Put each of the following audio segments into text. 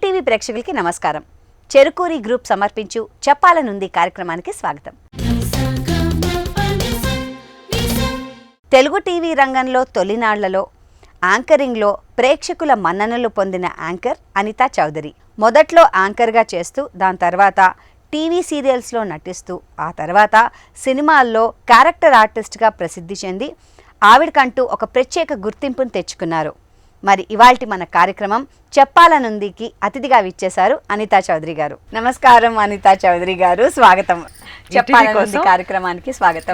ETV ప్రేక్షకులకి నమస్కారం. Cherukuri group సమర్పించు చెప్పాలనుంది కార్యక్రమానికి స్వాగతం. తెలుగు టీవీ రంగంలో తొలినాళ్లలో యాంకరింగ్లో ప్రేక్షకుల మన్ననలు పొందిన యాంకర్ అనితా చౌదరి. మొదట్లో యాంకర్గా చేస్తూ దాని తర్వాత టీవీ సీరియల్స్లో నటిస్తూ ఆ తర్వాత సినిమాల్లో క్యారెక్టర్ ఆర్టిస్ట్గా ప్రసిద్ధి చెంది ఆవిడకంటూ ఒక ప్రత్యేక గుర్తింపును తెచ్చుకున్నారు. మరి ఇవాల్టి మన కార్యక్రమం చెప్పాలనుందికి అతిథిగా విచ్చేశారు అనితా చౌదరి గారు. నమస్కారం అనితా చౌదరి గారు, స్వాగతం. చెప్పాలనుంది కార్యక్రమానికి స్వాగతం.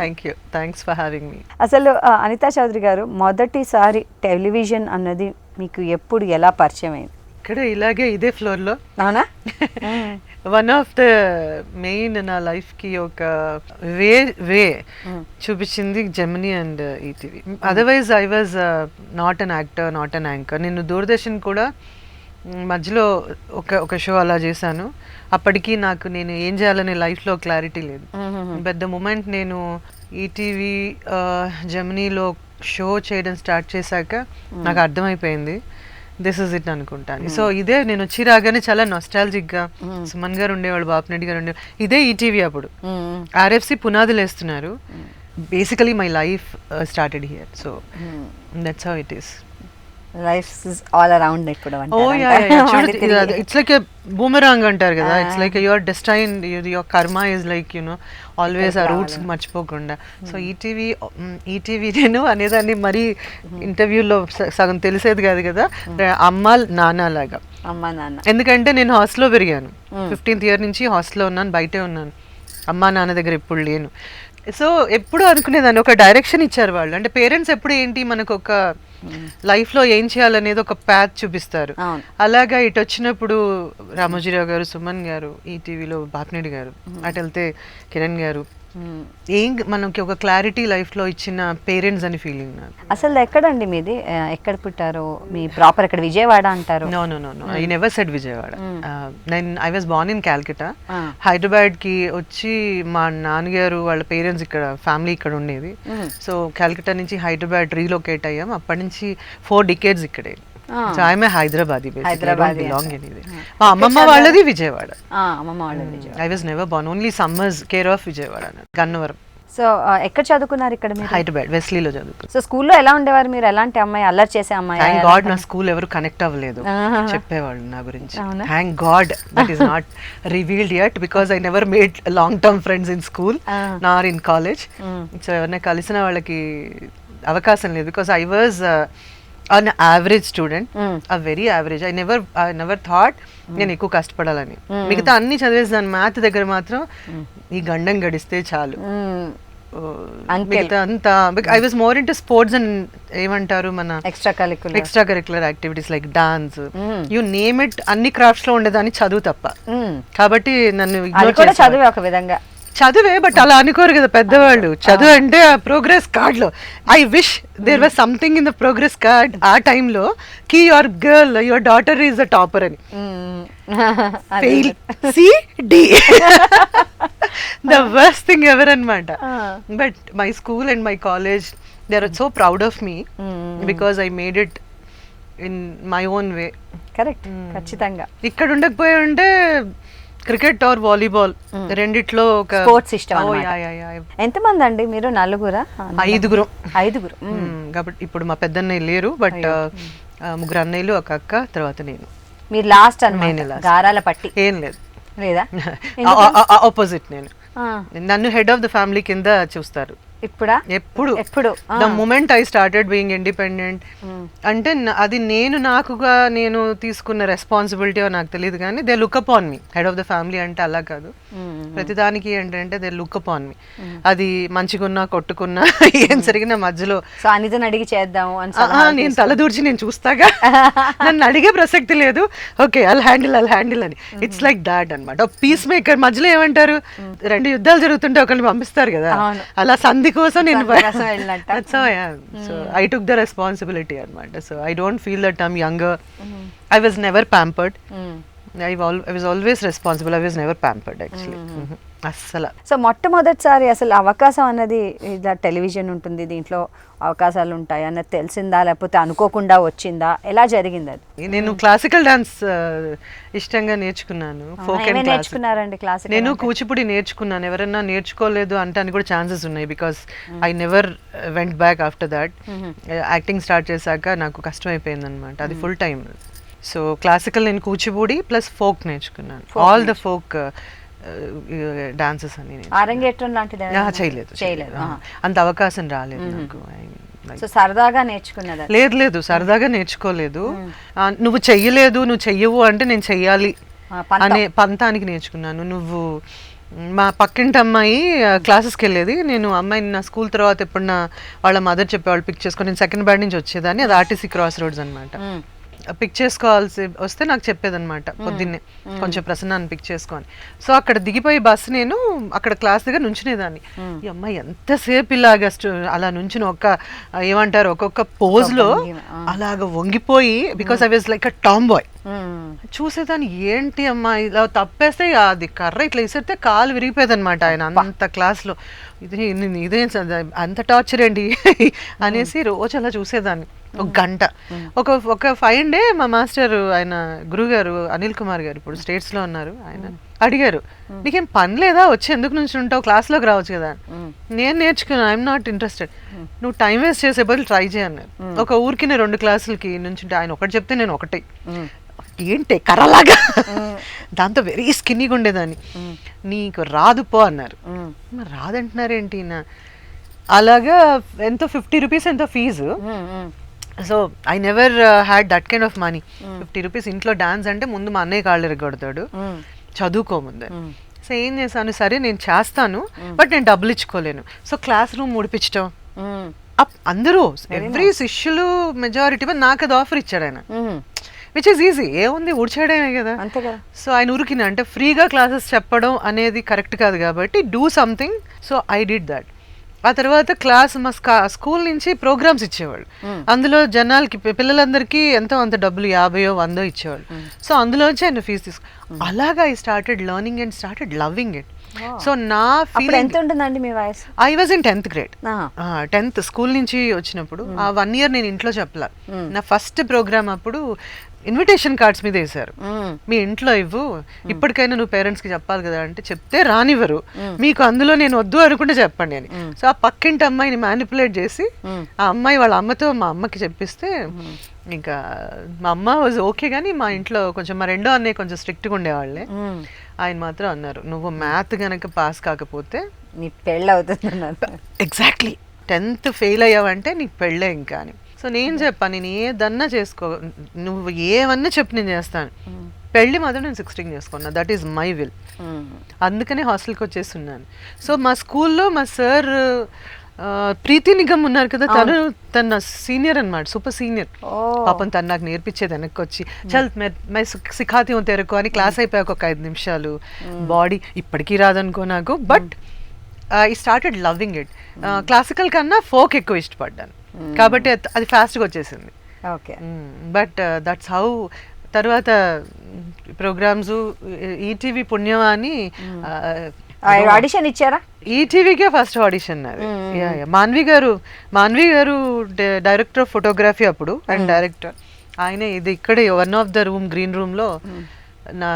థ్యాంక్స్ ఫర్ హావింగ్ మీ. అసలు అనితా చౌదరి గారు, మొదటిసారి టెలివిజన్ అన్నది మీకు ఎప్పుడు ఎలా పరిచయం అయింది? ఇక్కడ ఇలాగే ఇదే ఫ్లోర్లో. అవునా? వన్ ఆఫ్ ద మెయిన్ నా లైఫ్కి ఒక వే చూపించింది Gemini and ETV. Otherwise I was not an actor, not an anchor. నేను దూరదర్శన్ కూడా మధ్యలో ఒక షో అలా చేశాను. అప్పటికి నేను ఏం చేయాలనే లైఫ్లో క్లారిటీ లేదు. పెద్ద మూమెంట్ నేను ఈటీవీ జెమినీలో షో చేయడం స్టార్ట్ చేశాక నాకు అర్థమైపోయింది దిస్ ఇస్ ఇట్ అనుకుంటాను. సో ఇదే నేను వచ్చి రాగానే చాలా నొస్టాలజిక్గా సుమన్ గారు ఉండేవాళ్ళు, బాపినెడ్డి గారు ఉండేవాళ్ళు. ఇదే ఈటీవీ అప్పుడు ఆర్ఎఫ్సి పునాదులు వేస్తున్నారు. Basically my life started here. So that's how it is. Life is all around ఇప్పుడు. ఇట్స్ లైక్ ఎ బూమెరాంగ్ అంటారు కదా. It's like your destine, your కర్మ ఇస్ లైక్ ఆల్వేస్ ఆ రూట్స్ మర్చిపోకుండా. సో ఈటీవీ నేను అనేదాన్ని మరీ ఇంటర్వ్యూలో సగం తెలిసేది కాదు కదా, అమ్మ నాన్న లాగా. ఎందుకంటే నేను హాస్టల్లో పెరిగాను. 15th year నుంచి హాస్టల్లో ఉన్నాను, బయటే ఉన్నాను. అమ్మా నాన్న దగ్గర ఎప్పుడు లేను. సో ఎప్పుడు అనుకునేదాన్ని, ఒక డైరెక్షన్ ఇచ్చారు వాళ్ళు. అంటే పేరెంట్స్ ఎప్పుడు ఏంటి మనకు ఒక లైఫ్లో ఏం చేయాలనేది ఒక ప్యాత్ చూపిస్తారు. అలాగా ఇటు వచ్చినప్పుడు రామోజీరావు గారు, సుమన్ గారు, ఈటీవీలో బాపినెడ్డి గారు, అటు వెళ్తే కిరణ్ గారు, ఏం మనకి ఒక క్లారిటీ లైఫ్లో ఇచ్చిన పేరెంట్స్ అని ఫీలింగ్ నాకు. అసలు ఎక్కడండి మీది? ఎక్కడ పుట్టారు? మీ ప్రాపర్ ఎక్కడ? విజయవాడ అంటారు. No, I never said Vijayawada. I was born in Calcutta. హైదరాబాద్కి వచ్చి మా నాన్నగారు వాళ్ళ పేరెంట్స్ ఇక్కడ, ఫ్యామిలీ ఇక్కడ ఉండేది. సో క్యాల్కటా నుంచి హైదరాబాద్ రీలొకేట్ అయ్యాం. అప్పటి నుంచి 4 decades ఇక్కడే. So I'm a Hyderabadi. మా అమ్మమ్మ వాళ్ళది Vijayawada. I was never Born, only summers care of Vijayawada, Gannavaram. So ఎక్కడ చదువుకున్నారు? ఇక్కడ హైదరాబాద్ వెస్లీలో చదువుకున్నారు. సో స్కూల్లో ఎలా ఉండేవారు మీరు? ఎలాంటి అమ్మాయి? అల్లరి చేసే అమ్మాయి? థ్యాంక్ గాడ్ నా స్కూల్ ఎవరు కనెక్ట్ అవ్వలేదు. చెప్పేవాళ్ళు నా గురించి. Thank god that is not revealed yet, because I never made long term friends in school nor in college. So ఎవరైనా కలిసిన వాళ్ళకి అవకాశం లేదు. Because I was an average student, a very average. I never thought నేను ఎక్కువ కష్టపడాలని. మిగతా అన్ని చదివేసాను, math దగ్గర మాత్రం ఈ గండం గడిస్తే చాలు. మిగతా అంతా I was more into sports and ఏమంటారు మన extra curricular activities like dance, you name it. అన్ని క్రాఫ్ట్స్ లో ఉండేదాన్ని, చదువు తప్ప. కాబట్టి నన్ను చదువు ఒక విధంగా చదువే, బట్ అలా అనుకోరు కదా పెద్దవాళ్ళు. చదువు అంటే ఆ ప్రోగ్రెస్ కార్డ్ లో, I wish there was something in the progress card ఆ టైంలో కి your girl, your daughter is the topper అని. Fail C D, the worst thing ever అనమాట. But my school and my college they are so proud of me because I made it in my own way. Correct, ఖచ్చితంగా. ఇక్కడ ఉండకపోయి ఉంటే cricket or volleyball రెండిట్లో ఒక sports ఇష్టం. ఎంతమంది అండి మీరు? 4 5 5 కాబట్టి ఇప్పుడు మా పెద్దన్నయ్య లేరు, బట్ 3 అన్నయ్యలు, ఒక అక్క, తర్వాత నేను. మీరు లాస్ట్ అన్నమాట. గారాల పట్టి ఏం లేదు లేదా? ఆపోజిట్. నేను నన్ను హెడ్ ఆఫ్ ద ఫ్యామిలీ కింద చూస్తారు. ఎప్పుడు the moment I started being independent అంటే అది నేను తీసుకున్న రెస్పాన్సిబిలిటీ నాకు తెలియదు, కానీ they look upon me. Head of the family అంటే అలా కాదు, ప్రతిదానికి ఏంటంటే దే లుక్ అపాన్ మీ. అది మంచిగున్నా కొట్టుకున్నా ఏం జరిగిన మధ్యలో అడిగి చేద్దాం నేను తలదూర్చి నేను చూస్తాగా, నన్ను అడిగే ప్రసక్తి లేదు. ఓకే ఐల్ హ్యాండిల్ అని. ఇట్స్ లైక్ దాట్ అనమాట. Piece maker. మధ్యలో ఏమంటారు, 2 యుద్ధాలు జరుగుతుంటే ఒకరిని పంపిస్తారు కదా, అలా సంధి కోసం నేను. So I took the responsibility అనమాట. So I don't feel that I'm younger. I was never pampered. I was always responsible. I was never pampered actually. అస్సలు. సో మొట్టమొదటిసారి అసలు అవకాశం అన్నది ఇలా టెలివిజన్ ఉంటుంది, దీంట్లో అవకాశాలు ఉంటాయి అన్నది తెలిసిందా, లేకపోతే అనుకోకుండా వచ్చిందా, ఎలా జరిగింది అది? నేను క్లాసికల్ డాన్స్ ఇష్టంగా నేర్చుకున్నాను. ఫోక్ అండ్ నేర్చుకున్నారండి క్లాసికల్? నేను కూచిపూడి నేర్చుకున్నాను. ఎవరైనా నేర్చుకోలేదు అంటే అని కూడా ఛాన్సెస్ ఉన్నాయి, because I never went back after that. Acting start చేశాక నాకు కష్టం అయిపోయింది అనమాట, అది ఫుల్ టైం. సో క్లాసికల్ నేను కూచిపూడి ప్లస్ ఫోక్ నేర్చుకున్నాను. ఆల్ ద ఫోక్ డాన్సెస్ అని అరంగేట్రం లాంటిది చేయలేదు, అంత అవకాశం రాలేదు నాకు. సో సరదాగా నేర్చుకున్నది? లేదు సరదాగా నేర్చుకోలేదు. నువ్వు చెయ్యలేదు, నువ్వు చెయ్యవు అంటే నేను చెయ్యాలి అనే పంతానికి నేర్చుకున్నాను. నువ్వు మా పక్కింటి అమ్మాయి క్లాసెస్కి వెళ్ళేది, నేను అమ్మాయిని నా స్కూల్ తర్వాత ఎప్పుడన్నా వాళ్ళ మదర్ చెప్పేవాళ్ళు పిక్ చేసుకొని, నేను సెకండ్ బ్యాడ్ నుంచి వచ్చేదాన్ని, అది ఆర్టీసీ క్రాస్ రోడ్స్ అనమాట. పిక్ చేసుకోవాల్సి వస్తే నాకు చెప్పేదన్నమాట పొద్దున్నే, కొంచెం ప్రసన్నాన్ని పిక్ చేసుకొని. సో అక్కడ దిగిపోయి బస్సు నేను అక్కడ క్లాస్ దగ్గర నుంచునేదాన్ని. ఈ అమ్మాయి ఎంతసేపు ఇలాగ అలా నుంచుని ఏమంటారు ఒక్కొక్క పోజ్లో అలాగ వంగిపోయి, because I was like a tomboy. చూసేదాన్ని, ఏంటి అమ్మా ఇలా తప్పేస్తే అది కర్ర ఇట్లా ఇసిరితే కాలు విరిగిపోయేది అనమాట. ఆయన అంత క్లాస్లో ఇదే అంత టార్చర్ ఏంటి అనేసి రోజు అలా చూసేదాన్ని ఒక గంట. ఒక ఫైవ్ డే మా మాస్టర్, ఆయన గురుగారు అనిల్ కుమార్ గారు, ఇప్పుడు స్టేట్స్లో ఉన్నారు, ఆయన అడిగారు, నీకేం పని లేదా, వచ్చి ఎందుకు నుంచి ఉంటావు, క్లాస్లోకి రావచ్చు కదా. నేను నేర్చుకున్నాను, ఐఎమ్ నాట్ ఇంట్రెస్టెడ్, నువ్వు టైం వేస్ట్ చేసే బదులు ట్రై చేయన్నారు. ఒక ఊరికి నేను 2 క్లాసులకి నుంచుంటే ఆయన ఒకటి చెప్తే నేను ఒకటి, ఏంటి కర్రలాగా, దాంతో వెరీ స్కిన్నీగా ఉండేదాన్ని. నీకు రాదు పో అన్నారు. మరి రాదంటున్నారేంటి నా, అలాగా ఎంతో 50 రూపీస్ ఎంతో fee. So I never had that kind of money. 50 rupees ఇంట్లో డాన్స్ అంటే ముందు మా అన్నయ్య కాళ్ళు ఎరగొడతాడు చదువుకోముందే. సో ఏం చేశాను, సరే నేను చేస్తాను బట్ నేను డబ్బులు ఇచ్చుకోలేను. సో క్లాస్ రూమ్ ముడిపించడం, అందరూ ఎవ్రీ శిష్యులు మెజారిటీ నాకు అది ఆఫర్ ఇచ్చాడు ఆయన, విచ్ ఈస్ ఈజీ, ఏముంది ఊడ్చేయడమే కదా. సో ఆయన ఊరికిన అంటే ఫ్రీగా క్లాసెస్ చెప్పడం అనేది కరెక్ట్ కాదు కాబట్టి do something. So I did that. ఆ తర్వాత క్లాస్ మా స్కూల్ నుంచి ప్రోగ్రామ్స్ ఇచ్చేవాళ్ళు, అందులో జనాలకి పిల్లలందరికీ ఎంతో అంత డబ్బులు 50 100 ఇచ్చేవాళ్ళు. సో అందులోంచి ఆయన ఫీజు తీసుకు, అలాగా I started learning and started loving it. So నా ఫీలింగ్ ఎంత ఉంటుందండి మీ వయసు? I was in 10th grade. 10th school నుంచి వచ్చినప్పుడు ఆ 1 year నేను ఇంట్లో చెప్పలా. నా ఫస్ట్ ప్రోగ్రామ్ అప్పుడు ఇన్విటేషన్ కార్డ్స్ మీద వేశారు, మీ ఇంట్లో ఇవ్వు, ఇప్పటికైనా నువ్వు పేరెంట్స్కి చెప్పాలి కదా అంటే, చెప్తే రానివ్వరు, మీకు అందులో నేను వద్దు అనుకుంటే చెప్పండి అని. సో ఆ పక్కింటి అమ్మాయిని మ్యానిపులేట్ చేసి ఆ అమ్మాయి వాళ్ళ అమ్మతో మా అమ్మకి చెప్పిస్తే, ఇంకా మా అమ్మ వాజ్ ఓకే, కానీ మా ఇంట్లో కొంచెం మా రెండో అన్నయ్య కొంచెం స్ట్రిక్ట్గా ఉండేవాళ్ళే. ఆయన మాత్రం అన్నారు, నువ్వు మ్యాథ్ కనుక పాస్ కాకపోతే నీ పెళ్ళి అవుతుంది. ఎగ్జాక్ట్లీ, 10th ఫెయిల్ అయ్యావంటే నీకు పెళ్ళే ఇంకా అని. సో నేను చెప్పాను, నేను ఏదన్నా చేసుకో, నువ్వు ఏమన్నా చెప్పు నేను చేస్తాను, పెళ్ళి మాత్రం నేను 16 చేసుకున్నా, దట్ ఈస్ మై విల్. అందుకనే హాస్టల్కి వచ్చేస్తున్నాను. సో మా స్కూల్లో మా సార్ ప్రీతి నిగమ్ ఉన్నారు కదా, తన సీనియర్ అనమాట, సూపర్ సీనియర్. పాపం తను నాకు నేర్పించేది వెనక్కి వచ్చి, చల్ మై సిఖాతి హూ తెరకు అని. క్లాస్ అయిపోయాక ఒక 5 నిమిషాలు బాడీ ఇప్పటికీ రాదనుకో నాకు, but I started loving it. Classical కన్నా ఫోక్ ఎక్కువ ఇష్టపడ్డాను కాబట్టి అది ఫాస్ట్గా వచ్చేసింది. Okay, but that's how. తర్వాత ప్రోగ్రామ్స్ ఈటీవీ పుణ్యమా అని ఆడిషన్ ఇచ్చారా? ఈటీవీకే ఫస్ట్ ఆడిషన్ అది. మాన్వి గారు డైరెక్టర్ ఆఫ్ ఫోటోగ్రఫీ అప్పుడు, అండ్ డైరెక్టర్ ఆయన. ఇది ఇక్కడే one of the room, green room లో నా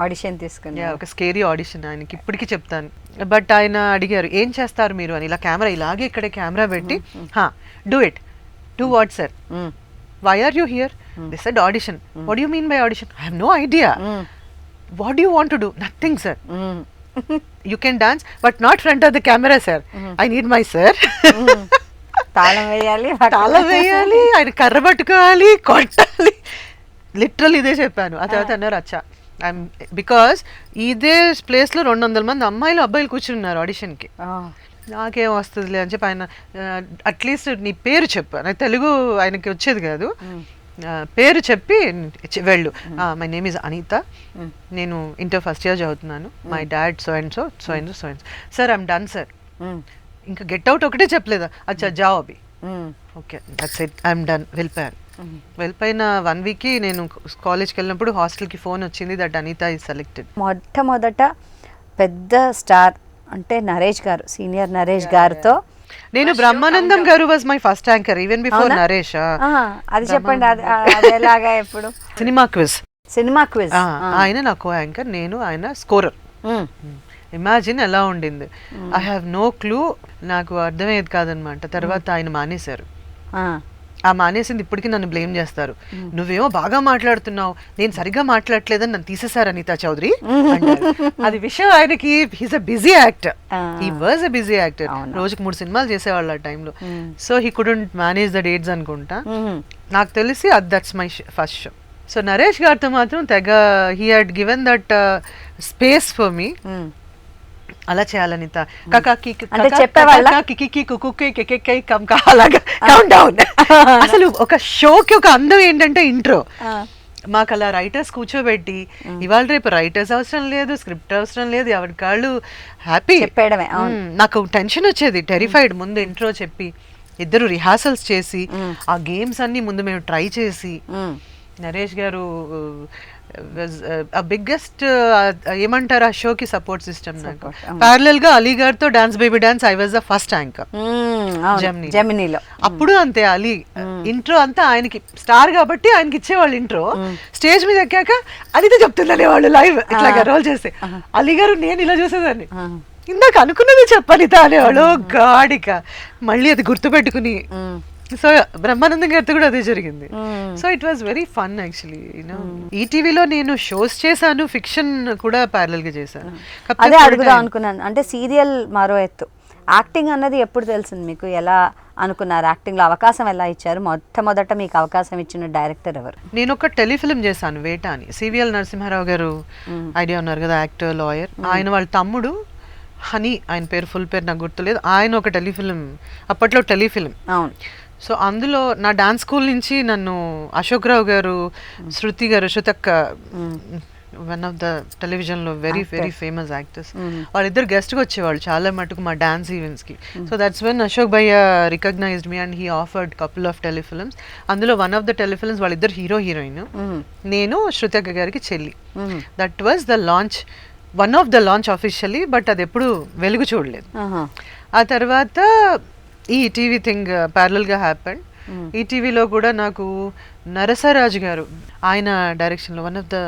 ఆడిషన్ తీసుకుని, ఒక స్కేరీ ఆడిషన్. ఆయనకి ఇప్పటికీ చెప్తాను. బట్ ఆయన అడిగారు, ఏం చేస్తారు మీరు అని. ఇలా కెమెరా ఇలాగే ఇక్కడే కెమెరా పెట్టి, do it. Do what sir? Why are you here? They said audition. What you mean by audition? I have no idea. What do want to do? Nothing sir. You can dance but not front of the camera sir. I need my sir. తాళం వేయాలి, ఆయన కర్ర పట్టుకోవాలి, కొట్టాలి. Literal ఇదే చెప్పాను. ఆ తర్వాత అన్నారు, అచ్చా బికాస్ ఇదే ప్లేస్లో 200 మంది అమ్మాయిలు అబ్బాయిలు కూర్చున్నారు ఆడిషన్కి. నాకేం వస్తుందిలే అని చెప్పి ఆయన, అట్లీస్ట్ నీ పేరు చెప్పు, నాకు తెలుగు ఆయనకి వచ్చేది కాదు, పేరు చెప్పి వెళ్ళు. మై నేమ్ ఈజ్ అనిత, నేను ఇంటర్ ఫస్ట్ ఇయర్ చదువుతున్నాను, my dad so and so, so and so, so and so. Sir I'm done sir. ఇంకా గెట్ అవుట్ ఒకటే చెప్పలేదా? అచ్చా జావ్ అభి. Okay that's it, I'm done. వెళ్ళిపోయాను. వెళ్ళిపోయిన 1 వీక్కి నేను కాలేజ్కి వెళ్ళినప్పుడు హాస్టల్కి ఫోన్ వచ్చింది దట్ అనిత ఈజ్ సెలెక్టెడ్. మొట్టమొదట పెద్ద స్టార్ అంటే నరేష్ గారు, సీనియర్ నరేష్ గారితో నేను బ్రహ్మానందం గారు was my first anchor even before Naresh. అది చెప్పండి, అది ఎలాగా? ఎప్పుడు? సినిమా క్విజ్ ఆయన నా కో యాంకర్, నేను ఆయన స్కోరర్. ఇమాజిన్ ఎలా ఉండింది. ఐ హ్యావ్ నో క్లూ, నాకు అర్థమయ్యేది కాదనమాట. తర్వాత ఆయన మానేశారు. ఆ మానేసింది ఇప్పటికీ నన్ను బ్లేమ్ చేస్తారు. నువ్వేమో బాగా మాట్లాడుతున్నావు, నేను సరిగ్గా మాట్లాడలేదని నన్ను తీసేశారు అనితా చౌదరి అంటారు. అది విషయం ఆయనకి, he's a busy actor, he was a busy actor. రోజుకి 3 సినిమాలు చేసేవాళ్ళు ఆ టైంలో. So he couldn't manage the dates అనుకుంటా. నాకు తెలిసి that's my first show. So Naresh గారితో మాత్రం తెగ he had given that space for me. అలా చేయాలనిత అసలు ఒక షోకి ఒక అందం ఏంటంటే ఇంట్రో. మాకు అలా రైటర్స్ కూర్చోబెట్టి ఇవాళ రేపు రైటర్స్ అవసరం లేదు, స్క్రిప్ట్ అవసరం లేదు, ఎవరి కాళ్ళు హ్యాపీ చెప్పడమే. నాకు టెన్షన్ వచ్చేది, టెరిఫైడ్. ముందు ఇంట్రో చెప్పి ఇద్దరు రిహార్సల్స్ చేసి ఆ గేమ్స్ అన్ని ముందు మేము ట్రై చేసి, నరేష్ గారు బిగ్గెస్ట్ ఏమంటారు ఆ షోకి సపోర్ట్ సిస్టమ్. నాకు ప్యారలల్ గా అలీ గారితో dance baby dance I was the first anchor జెమినీలో. అప్పుడు అంతే అలీ ఇంట్రో అంతా ఆయనకి స్టార్ కాబట్టి ఆయనకి ఇచ్చేవాళ్ళు ఇంట్రో. స్టేజ్ మీద ఎక్కాక అదితో చెప్తుందనే వాళ్ళు లైవ్ ఇట్లాగా రోల్ చేస్తే అలీ గారు నేను ఇలా చూసేదాన్ని, ఇందాక అనుకున్నది చెప్పనిత అనేవాళ్ళు. గాడిక మళ్ళీ అది గుర్తుపెట్టుకుని. సో బ్రహ్మానందం గారితో కూడా అదే జరిగింది. So it was very fun actually. You know ఈటీవీలో నేను షోస్ చేశాను, ఫిక్షన్ కూడా ప్యారలల్ గా చేశాను. అదే అడుగుదాం అనుకున్నాను. అంటే సీరియల్ మరో ఎత్తు, యాక్టింగ్ అన్నది ఎప్పుడు తెలిసింది మీకు? ఎలా అనుకున్నారు? యాక్టింగ్ లో అవకాశం ఎలా ఇచ్చారు? మొట్టమొదట మీకు అవకాశం ఇచ్చిన డైరెక్టర్ ఎవరు? నేను ఒక టెలిఫిల్మ్ చేశాను, వేట అని. సివిఎల్ నరసింహారావు గారు ఐడియా ఉన్నారు కదా, యాక్టర్, లాయర్. ఆయన వాళ్ళ తమ్ముడు హనీ, ఆయన పేరు ఫుల్ పేరు నాకు గుర్తులేదు. ఆయన ఒక టెలిఫిల్మ్, అప్పట్లో టెలిఫిల్మ్. అవును. సో అందులో నా డాన్స్ స్కూల్ నుంచి నన్ను అశోక్ రావు గారు, శృతి గారు, శృతక్క, వన్ ఆఫ్ ద టెలివిజన్లో వెరీ వెరీ ఫేమస్ యాక్టర్స్, వాళ్ళిద్దరు గెస్ట్గా వచ్చేవాళ్ళు చాలా మటుకు మా డాన్స్ ఈవెంట్స్కి. సో దట్స్ వెన్ అశోక్ భయ్య recognized me and he offered couple of telefilms. అందులో వన్ ఆఫ్ ద టెలిఫిల్మ్స్ వాళ్ళిద్దరు హీరో హీరోయిన్, నేను శృతక్క గారికి చెల్లి. That was the launch, one of the launch officially, but అది ఎప్పుడు వెలుగు చూడలేదు. ఆ తర్వాత ఈ టీవీ థింగ్ ప్యారలల్గా హ్యాపెండ్. ఈ టీవీలో కూడా నాకు నరసరాజు గారు, ఆయన డైరెక్షన్లో, one of the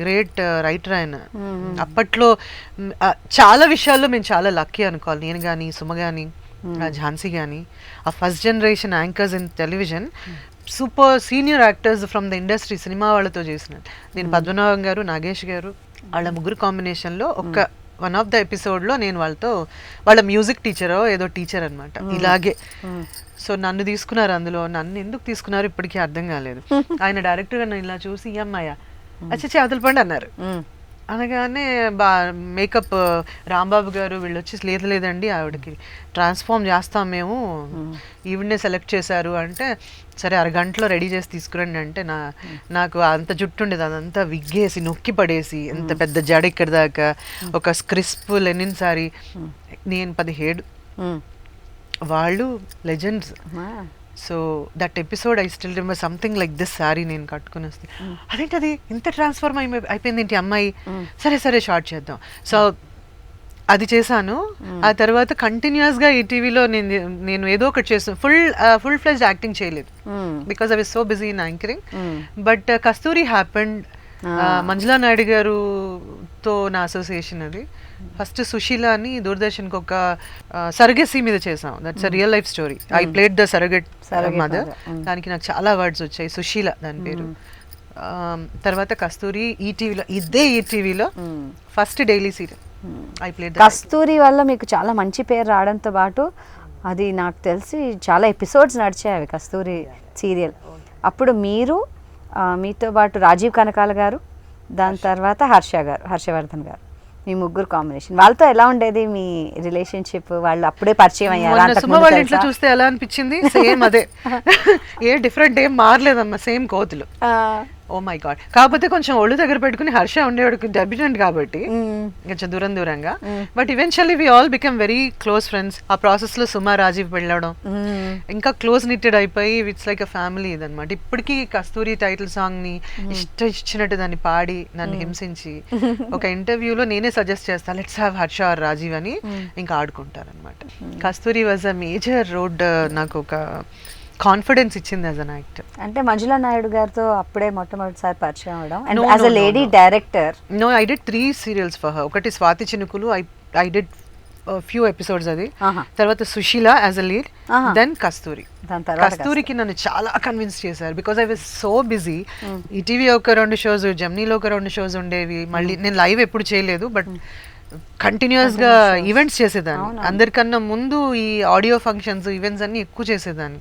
great writer ఆయన. అప్పట్లో చాలా విషయాల్లో మేము చాలా లక్కీ అనుకోవాలి. నేను కానీ, సుమ కానీ, ఝాన్సీ కానీ, ఆ first generation anchors in television, super senior actors from the industry, cinema వాళ్ళతో చేసిన. నేను పద్మనాభం గారు, నాగేష్ గారు, వాళ్ళ ముగ్గురు కాంబినేషన్లో ఒక వన్ ఆఫ్ ద ఎపిసోడ్లో నేను వాళ్ళతో, వాళ్ళ మ్యూజిక్ టీచరో ఏదో టీచర్ అనమాట ఇలాగే. సో నన్ను తీసుకున్నారు అందులో. నన్ను ఎందుకు తీసుకున్నారు ఇప్పటికీ అర్థం కాలేదు. ఆయన డైరెక్టర్ నన్ను ఇలా చూసి, ఈ అమ్మాయ అచ్చచ్చి అవతల పండి అన్నారు. అనగానే మేకప్ రాంబాబు గారు వీళ్ళు వచ్చి, లేదు లేదండి ఆవిడకి ట్రాన్స్ఫార్మ్ చేస్తాం మేము, ఈవిడనే సెలెక్ట్ చేశారు అంటే, సరే అరగంటలో రెడీ చేసి తీసుకురండి అంటే, నాకు అంత జుట్టు ఉండేది, అదంతా విగ్గేసి నొక్కి పడేసి, ఎంత పెద్ద జడ ఇక్కడ దాకా, ఒక క్రిస్ప్ లెనిన్ సారీ, నేను 17, వాళ్ళు legends. So that episode I still remember, something like this sorry నేను కట్టుకుని వస్తే, అదేంటది ఇంత ట్రాన్స్ఫార్మ్ అయిపోయింది ఏంటి అమ్మాయి, సరే సరే షార్ట్ చేద్దాం. సో అది చేశాను. ఆ తర్వాత కంటిన్యూస్గా ఈ టీవీలో నేను ఏదో ఒకటి చేస్తాను. ఫుల్ ఫ్లెజ్డ్ యాక్టింగ్ చేయలేదు, because I was so busy in anchoring. But Kasturi happened. Manjula Naidu గారుతో నా అసోసియేషన్ అది. ఫస్ట్ సుశీల అని దూరదర్శన్కి ఒక సరగసీ మీద చేసాం. That's a real life story. I played the surrogate mother. దానికి నాకు చాలా అవార్డ్స్ వచ్చాయి. సుశీల దాని పేరు. తర్వాత కస్తూరి ఈటీవీలో, ఇదే ఈటీవీలో first daily serial I played. Kasturi వల్ల మీకు చాలా మంచి పేరు రావడంతో పాటు, అది నాకు తెలిసి చాలా ఎపిసోడ్స్ నడిచాయి అవి కస్తూరి సీరియల్. అప్పుడు మీరు, మీతో పాటు రాజీవ్ కనకాల గారు, దాని తర్వాత హర్షవర్ధన్ గారు, మీ ముగ్గురు కాంబినేషన్. వాళ్ళతో ఎలా ఉండేది మీ రిలేషన్షిప్? వాళ్ళు అప్పుడే పరిచయం అయ్యారు. సుమ వాళ్ళ ఇంట్లో చూస్తే ఎలా అనిపించింది? సేమ్ అదే, ఏ డిఫరెంట్ ఏం మారలేదమ్మా, సేమ్ కోతులు. Oh my god. కాకపోతే కొంచెం ఒళ్ళు దగ్గర పెట్టుకుని హర్ష ఉండేవాడు డెబ్యూటెంట్ కాబట్టి కొంచెం దూరంగా. But eventually we all become very close friends. ఆ ప్రాసెస్ లో సుమా రాజీవ్ వెళ్ళడం ఇంకా క్లోజ్ నిట్టెడ్ అయిపోయి ఇట్స్ లైక్ అ ఫ్యామిలీ ఇదనమాట. ఇప్పటికీ కస్తూరి టైటిల్ సాంగ్ ని ఇచ్చినట్టు దాన్ని పాడి నన్ను హింసించి ఒక ఇంటర్వ్యూలో నేనే సజెస్ట్ చేస్తాను let's have Harsha or Rajeev అని, ఇంకా ఆడుకుంటారనమాట. Kasturi was a major road, నాకు ఒక కాన్ఫిడెన్స్ ఇచ్చింది యాజ్ అన్ యాక్టర్. అంటే మంజులా నాయుడు గారితో అప్పుడే మొట్టమొదటిసారి పరిచయం అవడం and as a lady director. No, I did 3 serials for her. ఒకటి Swathi Chinukulu, I did few episodes అది. తర్వాత Sushila as a lead, then Kasturi. కస్తూరికి నన్ను చాలా కన్విన్స్ చేశారు because I was so busy. ETV ఒక 2 షోస్, జెమినీలో ఒక 2 షోస్ ఉండేవి. మళ్ళీ నేను లైవ్ ఎప్పుడు చేయలేదు, బట్ కంటిన్యూస్ గా ఈవెంట్స్ చేసేదాన్ని. అందరికన్నా ముందు ఈ ఆడియో ఫంక్షన్స్ ఈవెంట్స్ అన్ని ఎక్కువ చేసేదాన్ని.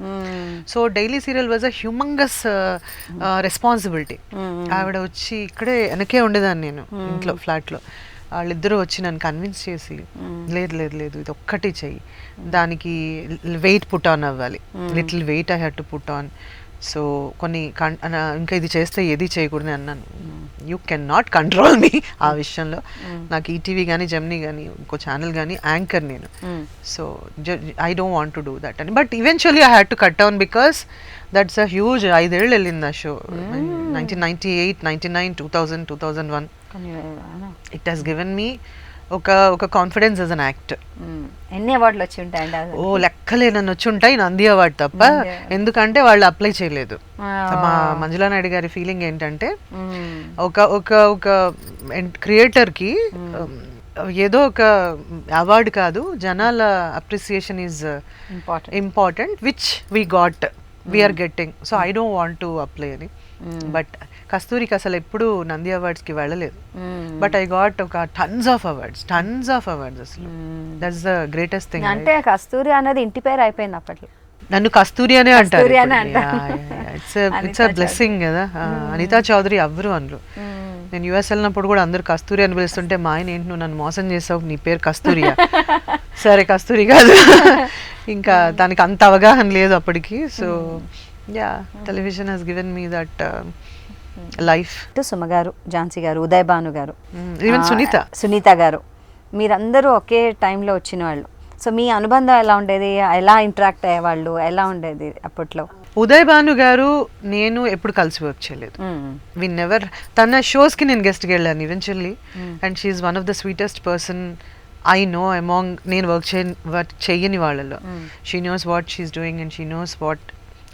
So daily serial was a humongous responsibility. ఆవిడ వచ్చి ఇక్కడే వెనకే ఉండేదాన్ని నేను ఇంట్లో ఫ్లాట్ లో. వాళ్ళిద్దరూ వచ్చి నన్ను కన్విన్స్ చేసి లేదు ఇది ఒక్కటి చెయ్యి, దానికి వెయిట్ పుట్ ఆన్ అవ్వాలి, little weight I had to put on. So కొన్ని ఇంకా ఇది చేస్తే ఏది చేయకూడదని అన్నాను. You can not control me ఆ విషయంలో. నాకు ఈటీవీ కానీ జెమినీ కానీ ఇంకో ఛానల్ కానీ యాంకర్ నేను. So I don't want to do that అని. But eventually I had to cut down because that's a huge 5 ఏళ్ళు వెళ్ళింది ఆ show. 1998, 99, 2000, 2001. It has given me ఒక కాన్ఫిడెన్స్ యాజ్ అన్ యాక్టర్. ఎన్ని అవార్డులు వచ్చి ఉంటాయండి? ఓ లెక్కలేనని వచ్చి ఉంటాయి, నంది అవార్డు తప్ప. ఎందుకంటే వాళ్ళు అప్లై చేయలేదు. మా మంజులా నాయుడు గారి ఫీలింగ్ ఏంటంటే ఒక క్రియేటర్ కి ఏదో ఒక అవార్డు కాదు, జనాల appreciation is important, which we got, we're getting. So I don't want to apply అని. బట్ కస్తూరికి అసలు ఎప్పుడు నంది అవార్డ్స్ కి వెళ్ళలేదు. బట్ ఐ గాట్ ఒక టన్స్ ఆఫ్ అవార్డ్స్ అసలు. That's the greatest thing. అంటే కస్తూరి అనేది ఇంటి పేరు అయిపోయింది అప్పట్లో. నన్ను కస్తూరి అనే అంటారు. ఇట్స్ అ బ్లెస్సింగ్ కదా. అనితా చౌదరి అవ్వరు అందులో. నేను యుఎస్ వెళ్ళినప్పుడు కూడా అందరు కస్తూరి అని పిలుస్తుంటే మా ఆయన ఏంటి నువ్వు నన్ను మోసం చేసావు, నీ పేరు కస్తూరియా? సరే కస్తూరి కాదు. ఇంకా దానికి అంత అవగాహన లేదు అప్పటికి. So yeah, television has given me that life. Suma గారు, ఝాన్సీ గారు, ఉదయ్ భాను గారు, ఈవెన్ సునీత గారు, మీరందరూ ఒకే టైంలో వచ్చిన వాళ్ళు. సో మీ అనుబంధం ఎలా ఉండేది? ఎలా ఇంటరాక్ట్ అయ్యేవాళ్ళు? ఎలా ఉండేది అప్పట్లో? ఉదయ్ భాను గారు నేను ఎప్పుడు కలిసి వర్క్ చేయలేదు. We never. తన షోస్ కి నేను గెస్ట్ కి వెళ్ళాను eventually. And she's one of the sweetest person I know among నేను వర్క్ చేయని వాళ్ళలో. She knows what she's doing and she knows what.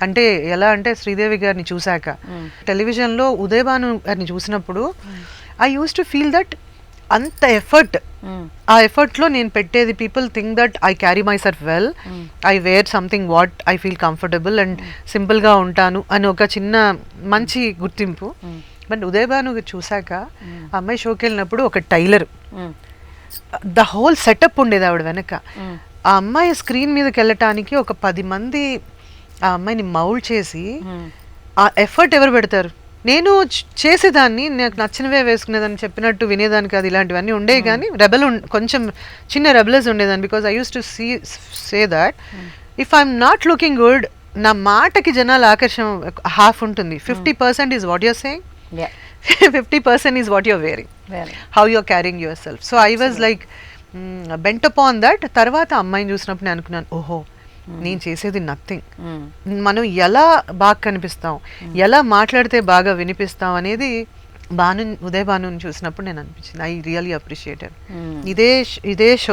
అంటే ఎలా అంటే శ్రీదేవి గారిని చూశాక టెలివిజన్లో ఉదయ్ భాను గారిని చూసినప్పుడు I use to feel that అంత ఎఫర్ట్, ఆ ఎఫర్ట్లో నేను పెట్టేది people think that I carry myself well, I wear something what I feel comfortable and సింపుల్గా ఉంటాను అని ఒక చిన్న మంచి గుర్తింపు. బట్ ఉదయ్ భాను చూశాక ఆ అమ్మాయి షోకి వెళ్ళినప్పుడు ఒక టైలర్, ద హోల్ సెటప్ ఉండేది ఆవిడ వెనక. ఆ అమ్మాయి స్క్రీన్ మీదకి వెళ్ళటానికి ఒక 10 మంది ఆ అమ్మాయిని మౌల్డ్ చేసి ఆ ఎఫర్ట్ ఎవరు పెడతారు? నేను చేసేదాన్ని, నాకు నచ్చినవే వేసుకునేదాన్ని, చెప్పినట్టు వినేదాన్ని కాదు, ఇలాంటివన్నీ ఉండేవి. కానీ కొంచెం చిన్న రెబెలస్ ఉండేదాన్ని. Because I use to say that if I'm not looking good, నా మాటకి జనాల ఆకర్షణ హాఫ్ ఉంటుంది. 50% is what you're saying, 50% is what you're wearing, how you're carrying your self. So I was like bent upon that. తర్వాత అమ్మాయిని చూసినప్పుడు నేను అనుకున్నాను, ఓహో నేను చేసేది నథింగ్. మనం ఎలా బాగా కనిపిస్తాం, ఎలా మాట్లాడితే బాగా వినిపిస్తాం అనేది ఉదయ్ భానుని చూసినప్పుడు నేను అనిపించింది. I really appreciated.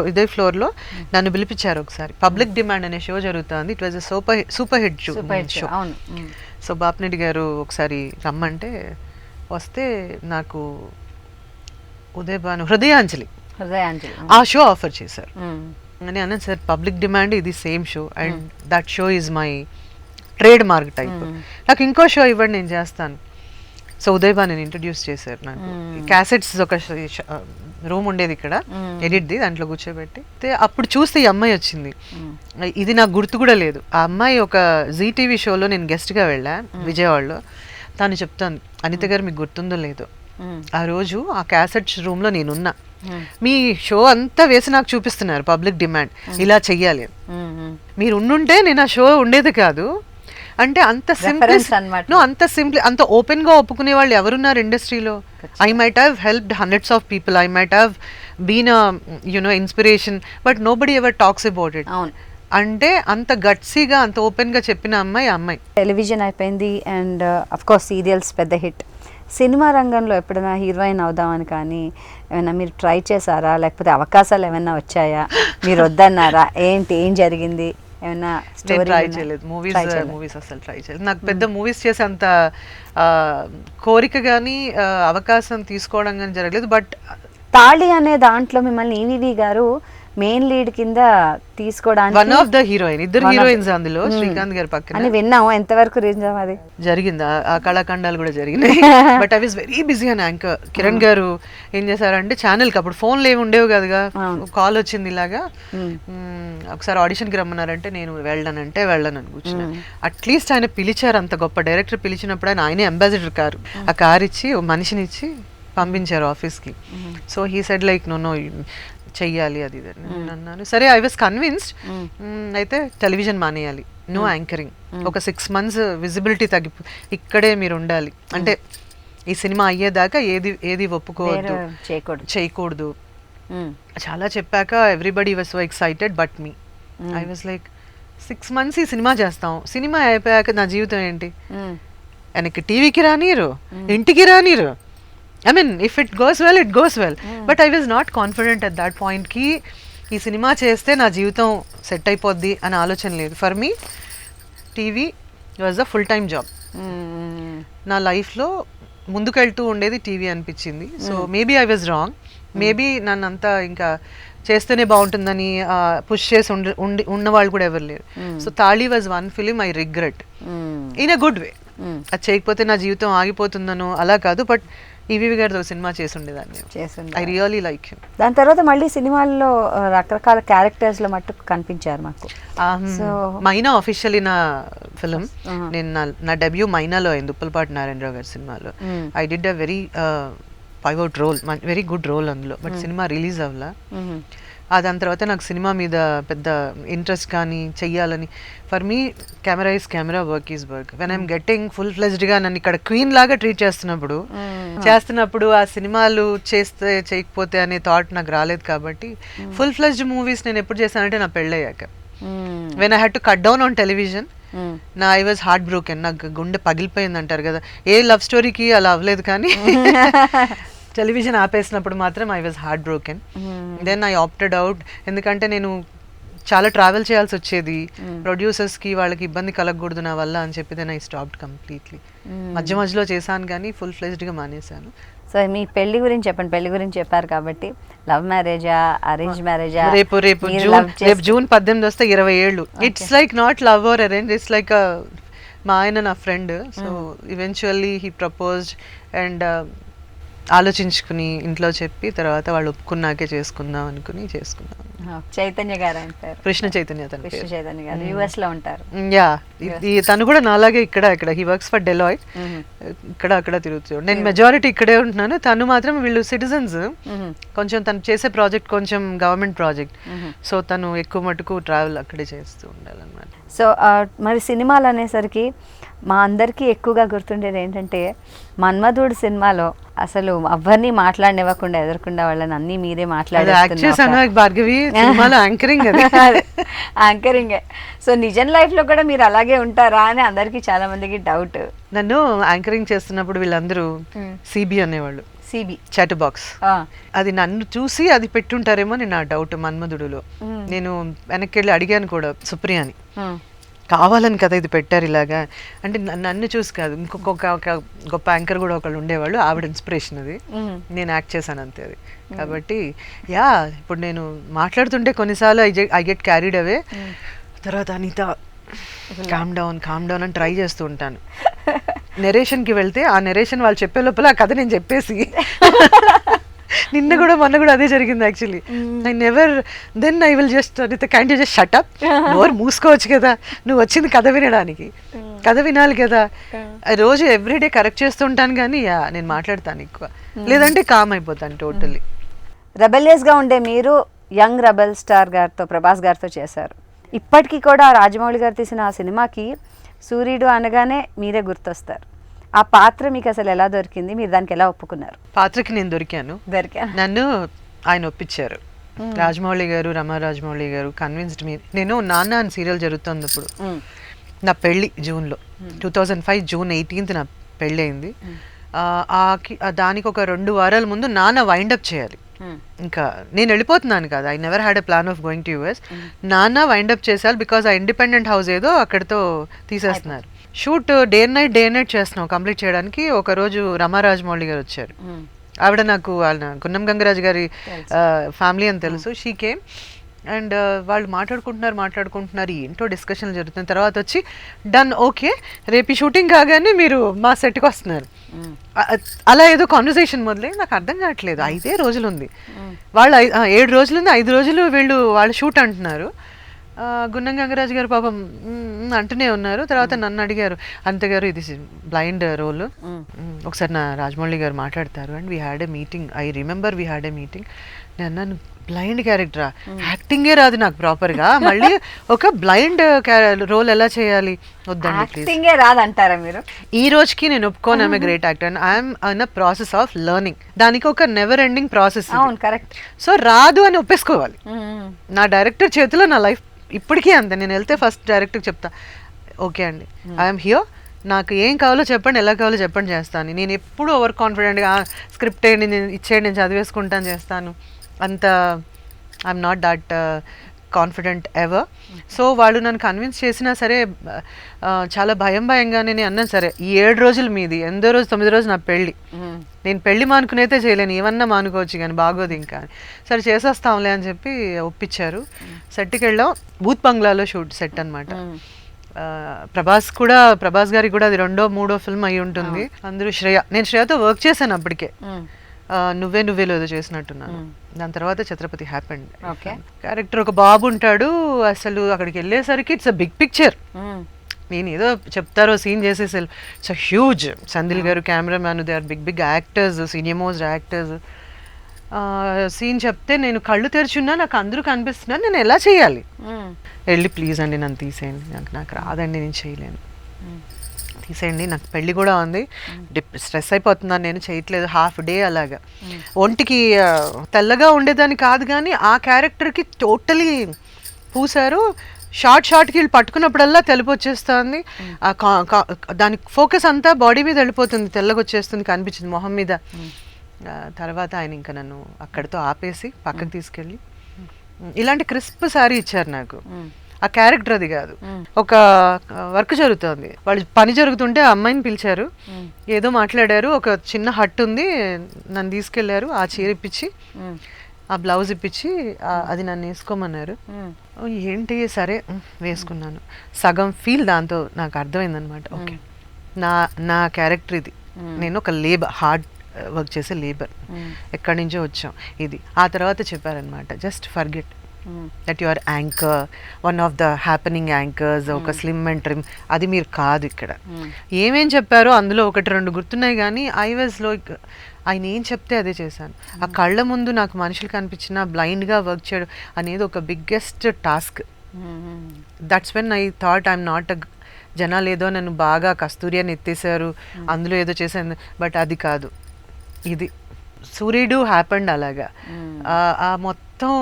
ఇదే ఫ్లోర్లో నన్ను పిలిపించారు ఒకసారి. పబ్లిక్ డిమాండ్ అనే షో జరుగుతుంది. It was a super hit show. So Bapineedu గారు ఒకసారి రమ్మంటే వస్తే నాకు ఉదయ్ భాను హృదయాంజలి ఆ షో ఆఫర్ చేశారు. అని అన్నాను, సార్ పబ్లిక్ డిమాండ్ ఇది same show and that show is my trade mark type, నాకు ఇంకో షో ఇవ్వండి నేను చేస్తాను. సో ఉదయ్ భాను ఇంట్రడ్యూస్ చేశారు నాకు. క్యాసెట్స్ ఒక రూమ్ ఉండేది ఇక్కడ ఎడిట్ది, దాంట్లో కూర్చోబెట్టి అప్పుడు చూస్తే ఈ అమ్మాయి వచ్చింది. ఇది నాకు గుర్తు కూడా లేదు. ఆ అమ్మాయి ఒక జీ టీవీ షోలో నేను గెస్ట్గా వెళ్ళా విజయవాడలో. తను చెప్తాను, అనిత గారు మీకు గుర్తుందో లేదో, ఆ రోజు ఆ క్యాసెట్స్ రూమ్లో నేనున్నా, మీ షో అంతా వేసి నాకు చూపిస్తున్నారు పబ్లిక్ డిమాండ్ ఇలా చెయ్యాలి. మీరు ఉండుంటే నేను ఆ షో ఉండేది కాదు. అంటే అంత Reference అన్నమాట. సింప్లీ అంత ఓపెన్ గా ఒప్పుకునే వాళ్ళు ఎవరున్నారు ఇండస్ట్రీలో? I might have helped hundreds of people, I might have been inspiration, but nobody ever talks about it. అవును. అంటే అంత గట్సీగా అంత ఓపెన్ గా చెప్పిన అమ్మాయి. టెలివిజన్ అయిపోయింది అండ్ అఫ్ కోర్స్ సీరియల్స్ పెద్ద హిట్. సినిమా రంగంలో ఎప్పుడైనా హీరోయిన్ అవుదామని కానీ ఏమైనా మీరు ట్రై చేశారా, లేకపోతే అవకాశాలు ఏమైనా వచ్చాయా, మీరు వద్దన్నారా, ఏం జరిగింది, ఏమైనా స్టోరీ? ట్రై చేయలేదు మూవీస్ అసలు ట్రై చేయలేదు. నాకు పెద్ద మూవీస్ చేసే అంత కోరిక కానీ అవకాశం తీసుకోవడం కానీ జరగలేదు. బట్ తాళి అనే దాంట్లో మిమ్మల్ని ఈవీవి గారు మెయిన్ లీడ్ కింద తీసుకోవడానికి వన్ ఆఫ్ ద హీరోయిన్, ఇద్దరు హీరోయిన్స్ అందులో, శ్రీకాంత్ గారి పక్కన అని విన్నాము. ఎంతవరకు నిజం అది? జరిగింది, ఆ కళాఖండాలు కూడా జరిగినాయి. But I was very busy అని యాంకర్. కిరణ్ గారు ఏం చేశారంటే ఛానల్కి అప్పుడు ఫోన్లు ఏమి ఉండేవి కదగా, కాల్ వచ్చింది ఇలాగా ఒకసారి ఆడిషన్కి రమ్మన్నారంటే నేను వెళ్ళానంటే వెళ్ళను కూర్చున్నా. అట్లీస్ట్ ఆయన పిలిచారు, అంత గొప్ప డైరెక్టర్ పిలిచినప్పుడు ఆయనే అంబాసిడర్ కారు, ఆ కార్ ఇచ్చి మనిషిని ఇచ్చి పంపించారు ఆఫీస్కి. So he said like no చెయ్యాలి అది ఇది అన్నాను. సరే, ఐ వాజ్ కన్విన్స్డ్. అయితే టెలివిజన్ మానేయాలి, నో యాంకరింగ్, ఒక 6 months విజిబిలిటీ ఇక్కడే మీరు ఉండాలి, అంటే ఈ సినిమా అయ్యేదాకా ఏది ఒప్పుకోవద్దు, చేయకూడదు. చాలా చెప్పాక everybody was so excited but me. I was like 6 months ఈ సినిమా చేస్తాం, సినిమా అయిపోయాక నా జీవితం ఏంటి? ఆయనకి టీవీకి రానిరు, ఇంటికి రానిరు. I mean, if it goes well, it goes well. But I was not confident at that point ki ఈ సినిమా చేస్తే నా జీవితం సెట్ అయిపోద్ది అని ఆలోచన లేదు. For me TV was a full time job. నా లైఫ్లో ముందుకెళ్తూ ఉండేది టీవీ అనిపించింది. So maybe I was wrong, maybe నన్ను అంతా ఇంకా చేస్తేనే బాగుంటుందని పుష్ చేసి ఉన్న వాళ్ళు కూడా ఎవరు లేరు. సో తాళి was one film I regret in a good way. అది చేయకపోతే నా జీవితం ఆగిపోతుందనో అలా కాదు, బట్ ఈవీవి గారితో సినిమా చేసి ఉండేదాన్ని. I really like him. దాని తర్వాత మళ్ళీ సినిమాల్లో రకరకాల క్యారెక్టర్స్ లో మట్టు కనిపించారు మాకు. మైనా ఆఫీషియల్లీ నా ఫిలిం, నేను నా డెబ్యూ మైనాలో అయింది, ఉప్పలపాటి నారాయణరావు గారి సినిమాలో. I did a very pivotal role, very good role అందులో. బట్ సినిమా రిలీజ్ అవ్వలా. దాని తర్వాత నాకు సినిమా మీద పెద్ద ఇంట్రెస్ట్ కానీ చెయ్యాలని. For me camera is camera, work is work. When I'm getting full ఫ్లెజ్డ్గా నన్ను ఇక్కడ క్వీన్ లాగా ట్రీట్ చేస్తున్నప్పుడు ఆ సినిమాలు చేయకపోతే అనే థాట్ నాకు రాలేదు. కాబట్టి ఫుల్ ఫ్లెజ్డ్ మూవీస్ నేను ఎప్పుడు చేశానంటే నా పెళ్ళయ్యాక. When I had to cut down on television, I was heart broken, నాకు గుండె పగిలిపోయింది అంటారు కదా. ఏ లవ్ స్టోరీకి అలా అవ్వలేదు, కానీ టెలివిజన్ ఆపేసినప్పుడు మాత్రం I was heartbroken. Then I opted out, ఎందుకంటే నేను చాలా ట్రావెల్ చేయాల్సి వచ్చేది, ప్రొడ్యూసర్స్కి వాళ్ళకి ఇబ్బంది కలగకూడదు నా వల్ల అని చెప్పి. Then I stopped completely. మధ్యలో చేశాను కానీ ఫుల్ ఫ్లెజ్డ్గా మానేశాను. సో మీ పెళ్లి గురించి చెప్పండి. పెళ్లి గురించి చెప్పారు కాబట్టి, లవ్ మ్యారేజా, అరేంజ్ మ్యారేజా? రేపు జూన్ 18 వస్తే 20 ఏళ్ళు. It's like not love or arrange, it's like మా ఆయన నా friend. So eventually he proposed and ఆలోచించుకుని ఇంట్లో చెప్పి తర్వాత వాళ్ళు ఒప్పుకున్నాకే చేసుకుందాం అనుకుని చేసుకున్నాం. చైతన్య గారు ఆయన పేరు? కృష్ణ చైతన్య గారు యుఎస్ లో ఉంటారు. యా, తను కూడా నాలాగే ఇక్కడ హీ వర్క్స్ ఫర్ డెలాయిట్. అక్కడ తిరుగుతాడు. నేను మెజారిటీ ఇక్కడే ఉంటున్నాను, తను మాత్రం వీళ్ళు సిటిజన్స్. కొంచెం తను చేసే ప్రాజెక్ట్ కొంచెం గవర్నమెంట్ ప్రాజెక్ట్, సో తను ఎక్కువ మటుకు ట్రావెల్ అక్కడే చేస్తూ ఉండాలన్నమాట. సో మరి సినిమాలు అనేసరికి మా అందరికీ ఎక్కువగా గుర్తుండేది ఏంటంటే, మన్మధుడు సినిమాలో అసలు ఎవరిని మాట్లాడనివ్వకుండా ఎదురకుండా వాళ్ళని అన్ని మీరే యాంకరింగ్. సో నిజం లైఫ్ లో కూడా మీరు అలాగే ఉంటారా అని అందరికి చాలా మందికి డౌట్. నన్ను యాంకరింగ్ చేస్తున్నప్పుడు వీళ్ళందరూ సిబి అనేవాళ్ళు, సిబి చాట్ బాక్స్. అది నన్ను చూసి అది పెట్టుంటారేమో అని నా డౌట్. మన్మధుడులో నేను వెనక్కి వెళ్ళి అడిగాను కూడా సుప్రియాని, కావాలని కదా ఇది పెట్టారు ఇలాగా అంటే. నన్ను చూసి కాదు, ఇంకొక గొప్ప యాంకర్ కూడా ఒకళ్ళు ఉండేవాళ్ళు, ఆవిడ ఇన్స్పిరేషన్ అది, నేను యాక్ట్ చేశాను అంతే అది. కాబట్టి యా, ఇప్పుడు నేను మాట్లాడుతుంటే కొన్నిసార్లు ఐ గెట్ క్యారీడ్ అవే. తర్వాత అనిత కామ్ డౌన్ అని ట్రై చేస్తూ ఉంటాను. నెరేషన్కి వెళ్తే ఆ నెరేషన్ వాళ్ళు చెప్పే లోపల ఆ కథ నేను చెప్పేసి మొన్న కూడా అదే జరిగింది actually. I never then I will just can you just shut up, నోరు మూసుకోవచ్చు కదా, నువ్వు వచ్చింది కథ వినడానికి, కథ వినాలి కదా. రోజు ఎవ్రీడే కరెక్ట్ చేస్తుంటాను కానీ నేను మాట్లాడతాను ఎక్కువ, లేదంటే కామ్ అయిపోతాను టోటల్లీ. రెబెలియస్గా ఉండే మీరు యంగ్ రెబెల్ స్టార్ గారితో, ప్రభాస్ గారితో చేశారు. ఇప్పటికీ కూడా రాజమౌళి గారు తీసిన ఆ సినిమాకి సూర్యుడు అనగానే మీరే గుర్తొస్తారు. ఆ పాత్ర మీకు అసలు ఎలా దొరికింది, మీరు దానికి ఎలా ఒప్పుకున్నారు? పాత్రకి నేను దొరికాను, నన్ను ఆయన ఒప్పించారు. రాజమౌళి గారు, రమా రాజమౌళి గారు కన్విన్స్డ్ మీ. నేను నాన్న అని సీరియల్ జరుగుతుంది అప్పుడు, నా పెళ్ళి జూన్లో 2005 జూన్ 18 నా పెళ్ళి అయింది. దానికి ఒక 2 వారాల ముందు నాన్న వైండప్ చేయాలి. ఇంకా నేను వెళ్ళిపోతున్నాను కదా, I never had a plan of going to US. నాన్న వైండప్ చేసేయాలి బికాజ్ ఆ ఇండిపెండెంట్ హౌస్ ఏదో అక్కడితో తీసేస్తున్నారు. షూట్ డే అండ్ నైట్ చేస్తున్నాం కంప్లీట్ చేయడానికి. ఒక రోజు రమా రాజమౌళి గారు వచ్చారు. ఆవిడ నాకు వాళ్ళ గున్నం గంగరాజు గారి ఫ్యామిలీ అని తెలుసు. షీ కేమ్ అండ్ వాళ్ళు మాట్లాడుకుంటున్నారు, ఏంటో డిస్కషన్లు జరుగుతుంది. తర్వాత వచ్చి డన్, ఓకే రేపు షూటింగ్ కాగానే మీరు మా సెట్కి వస్తున్నారు. అలా ఏదో కాన్వర్సేషన్ మొదలై నాకు అర్థం కావట్లేదు. 5 రోజులు ఉంది, వాళ్ళు 7 రోజులు ఉంది, 5 రోజులు వాళ్ళు షూట్ అంటున్నారు. గున్నం గంగరాజు గారు పాపం అంటూనే ఉన్నారు. తర్వాత నన్ను అడిగారు, అంతే గారు ఇది బ్లైండ్ రోల్, ఒకసారి నా రాజమౌళి గారు మాట్లాడతారు. And we had a meeting, I remember we had a meeting. నేను అన్నాను, బ్లైండ్ క్యారెక్టరా, యాక్టింగే రాదు నాకు ప్రాపర్గా, మళ్ళీ ఒక బ్లైండ్ రోల్ ఎలా చేయాలి, వద్దండి ప్లీజ్. రాదంటారా మీరు? ఈ రోజుకి నేను ఒప్పుకోను, I'm a great actor and I'm in a process of learning. దానికి ఒక never ending process. Correct. So రాదు అని ఒప్పేసుకోవాలి. నా డైరెక్టర్ చేతిలో నా లైఫ్ ఇప్పటికీ అంతే. నేను వెళ్తే ఫస్ట్ డైరెక్టర్కి చెప్తా, ఓకే అండి ఐఎమ్ హియర్, నాకు ఏం కావాలో చెప్పండి, ఎలా కావాలో చెప్పండి చేస్తాను. నేను ఎప్పుడూ ఓవర్ కాన్ఫిడెంట్గా స్క్రిప్ట్ ఏంటి నేను ఇచ్చేయండి, నేను చదివేసుకుంటాను చేస్తాను, అంత I'm not that confident ever. So వాళ్ళు నన్ను కన్విన్స్ చేసినా సరే చాలా భయంగానే నేను అన్నాను, సరే ఈ 7 రోజులు మీది, 9 రోజు నా పెళ్ళి, నేను పెళ్లి మానుకునైతే చేయలేను, ఏమన్నా మానుకోవచ్చు కానీ బాగోదు ఇంకా. సరే చేసేస్తాంలే అని చెప్పి ఒప్పించారు. సెట్కి వెళ్ళాం, బూత్ బంగ్లాలో షూట్ సెట్ అనమాట. ప్రభాస్ గారికి కూడా అది 2వ 3వ ఫిల్మ్ అయి ఉంటుంది. అందరూ నేను శ్రేయతో వర్క్ చేశాను అప్పటికే, నువ్వేలో ఏదో చేసినట్టున్నాను. దాని తర్వాత ఛత్రపతి హ్యాపెండ్. క్యారెక్టర్ ఒక బాబు ఉంటాడు, అసలు అక్కడికి వెళ్ళేసరికి ఇట్స్ అ బిగ్ పిక్చర్. నేను ఏదో చెప్తారో సీన్ చేసేసి ఇట్స్ హ్యూజ్. సందిల్ గారు cameraman, they are big actors, senior most actors. Scene చెప్తే నేను కళ్ళు తెరిచున్నా, నాకు అందరూ కనిపిస్తున్నారు, నేను ఎలా చేయాలి? వెళ్ళి ప్లీజ్ అండి నన్ను తీసేయండి, నాకు రాదండి, నేను చేయలేను, తీసేయండి, నాకు పెళ్ళి కూడా ఉంది, స్ట్రెస్ అయిపోతున్నాను, నేను చేయట్లేదు. హాఫ్ డే అలాగా. ఒంటికి తెల్లగా ఉండేదాన్ని కాదు కానీ ఆ క్యారెక్టర్కి టోటలీ పూసారు. షార్ట్కి వీళ్ళు పట్టుకున్నప్పుడల్లా తెలుపు వచ్చేస్తుంది, దానికి ఫోకస్ అంతా బాడీ మీద వెళ్ళిపోతుంది, తెల్లగా వచ్చేస్తుంది, కనిపించింది మొహం మీద. తర్వాత ఆయన ఇంకా నన్ను అక్కడితో ఆపేసి పక్కకు తీసుకెళ్ళి ఇలాంటి క్రిస్ప్ సారీ ఇచ్చారు నాకు. ఆ క్యారెక్టర్ అది కాదు, ఒక వర్క్ జరుగుతుంది, వాళ్ళు పని జరుగుతుంటే ఆ అమ్మాయిని పిలిచారు, ఏదో మాట్లాడారు, ఒక చిన్న హట్ ఉంది, నన్ను తీసుకెళ్లారు, ఆ చీర ఇప్పించి ఆ బ్లౌజ్ ఇప్పించి అది నన్ను వేసుకోమన్నారు. ఏంటి సరే వేసుకున్నాను. సగం ఫీల్ దాంతో నాకు అర్థమైందనమాట. ఓకే నా క్యారెక్టర్ ఇది, నేను ఒక హార్డ్ వర్క్ చేసే లేబర్, ఎక్కడి నుంచో వచ్చాం ఇది. ఆ తర్వాత చెప్పారనమాట, just forget that you are anchor, one of the happening anchors, ఒక స్లిమ్ అండ్ ట్రిమ్, అది మీరు కాదు ఇక్కడ. ఏమేం చెప్పారో అందులో 1-2 గుర్తున్నాయి కానీ ఐ వాజ్ లైక్, ఆయన ఏం చెప్తే అదే చేశాను. ఆ కళ్ళ ముందు నాకు మనుషులు కనిపించిన బ్లైండ్గా వర్క్ చేయడం అనేది ఒక biggest task. That's when I thought I'm not జనాలు ఏదో నన్ను బాగా కస్తూరి అని ఎత్తేసారు, అందులో ఏదో చేశాను, బట్ అది కాదు, ఇది సూర్యుడు హ్యాపెండ్ అలాగా. ఆ మొత్తం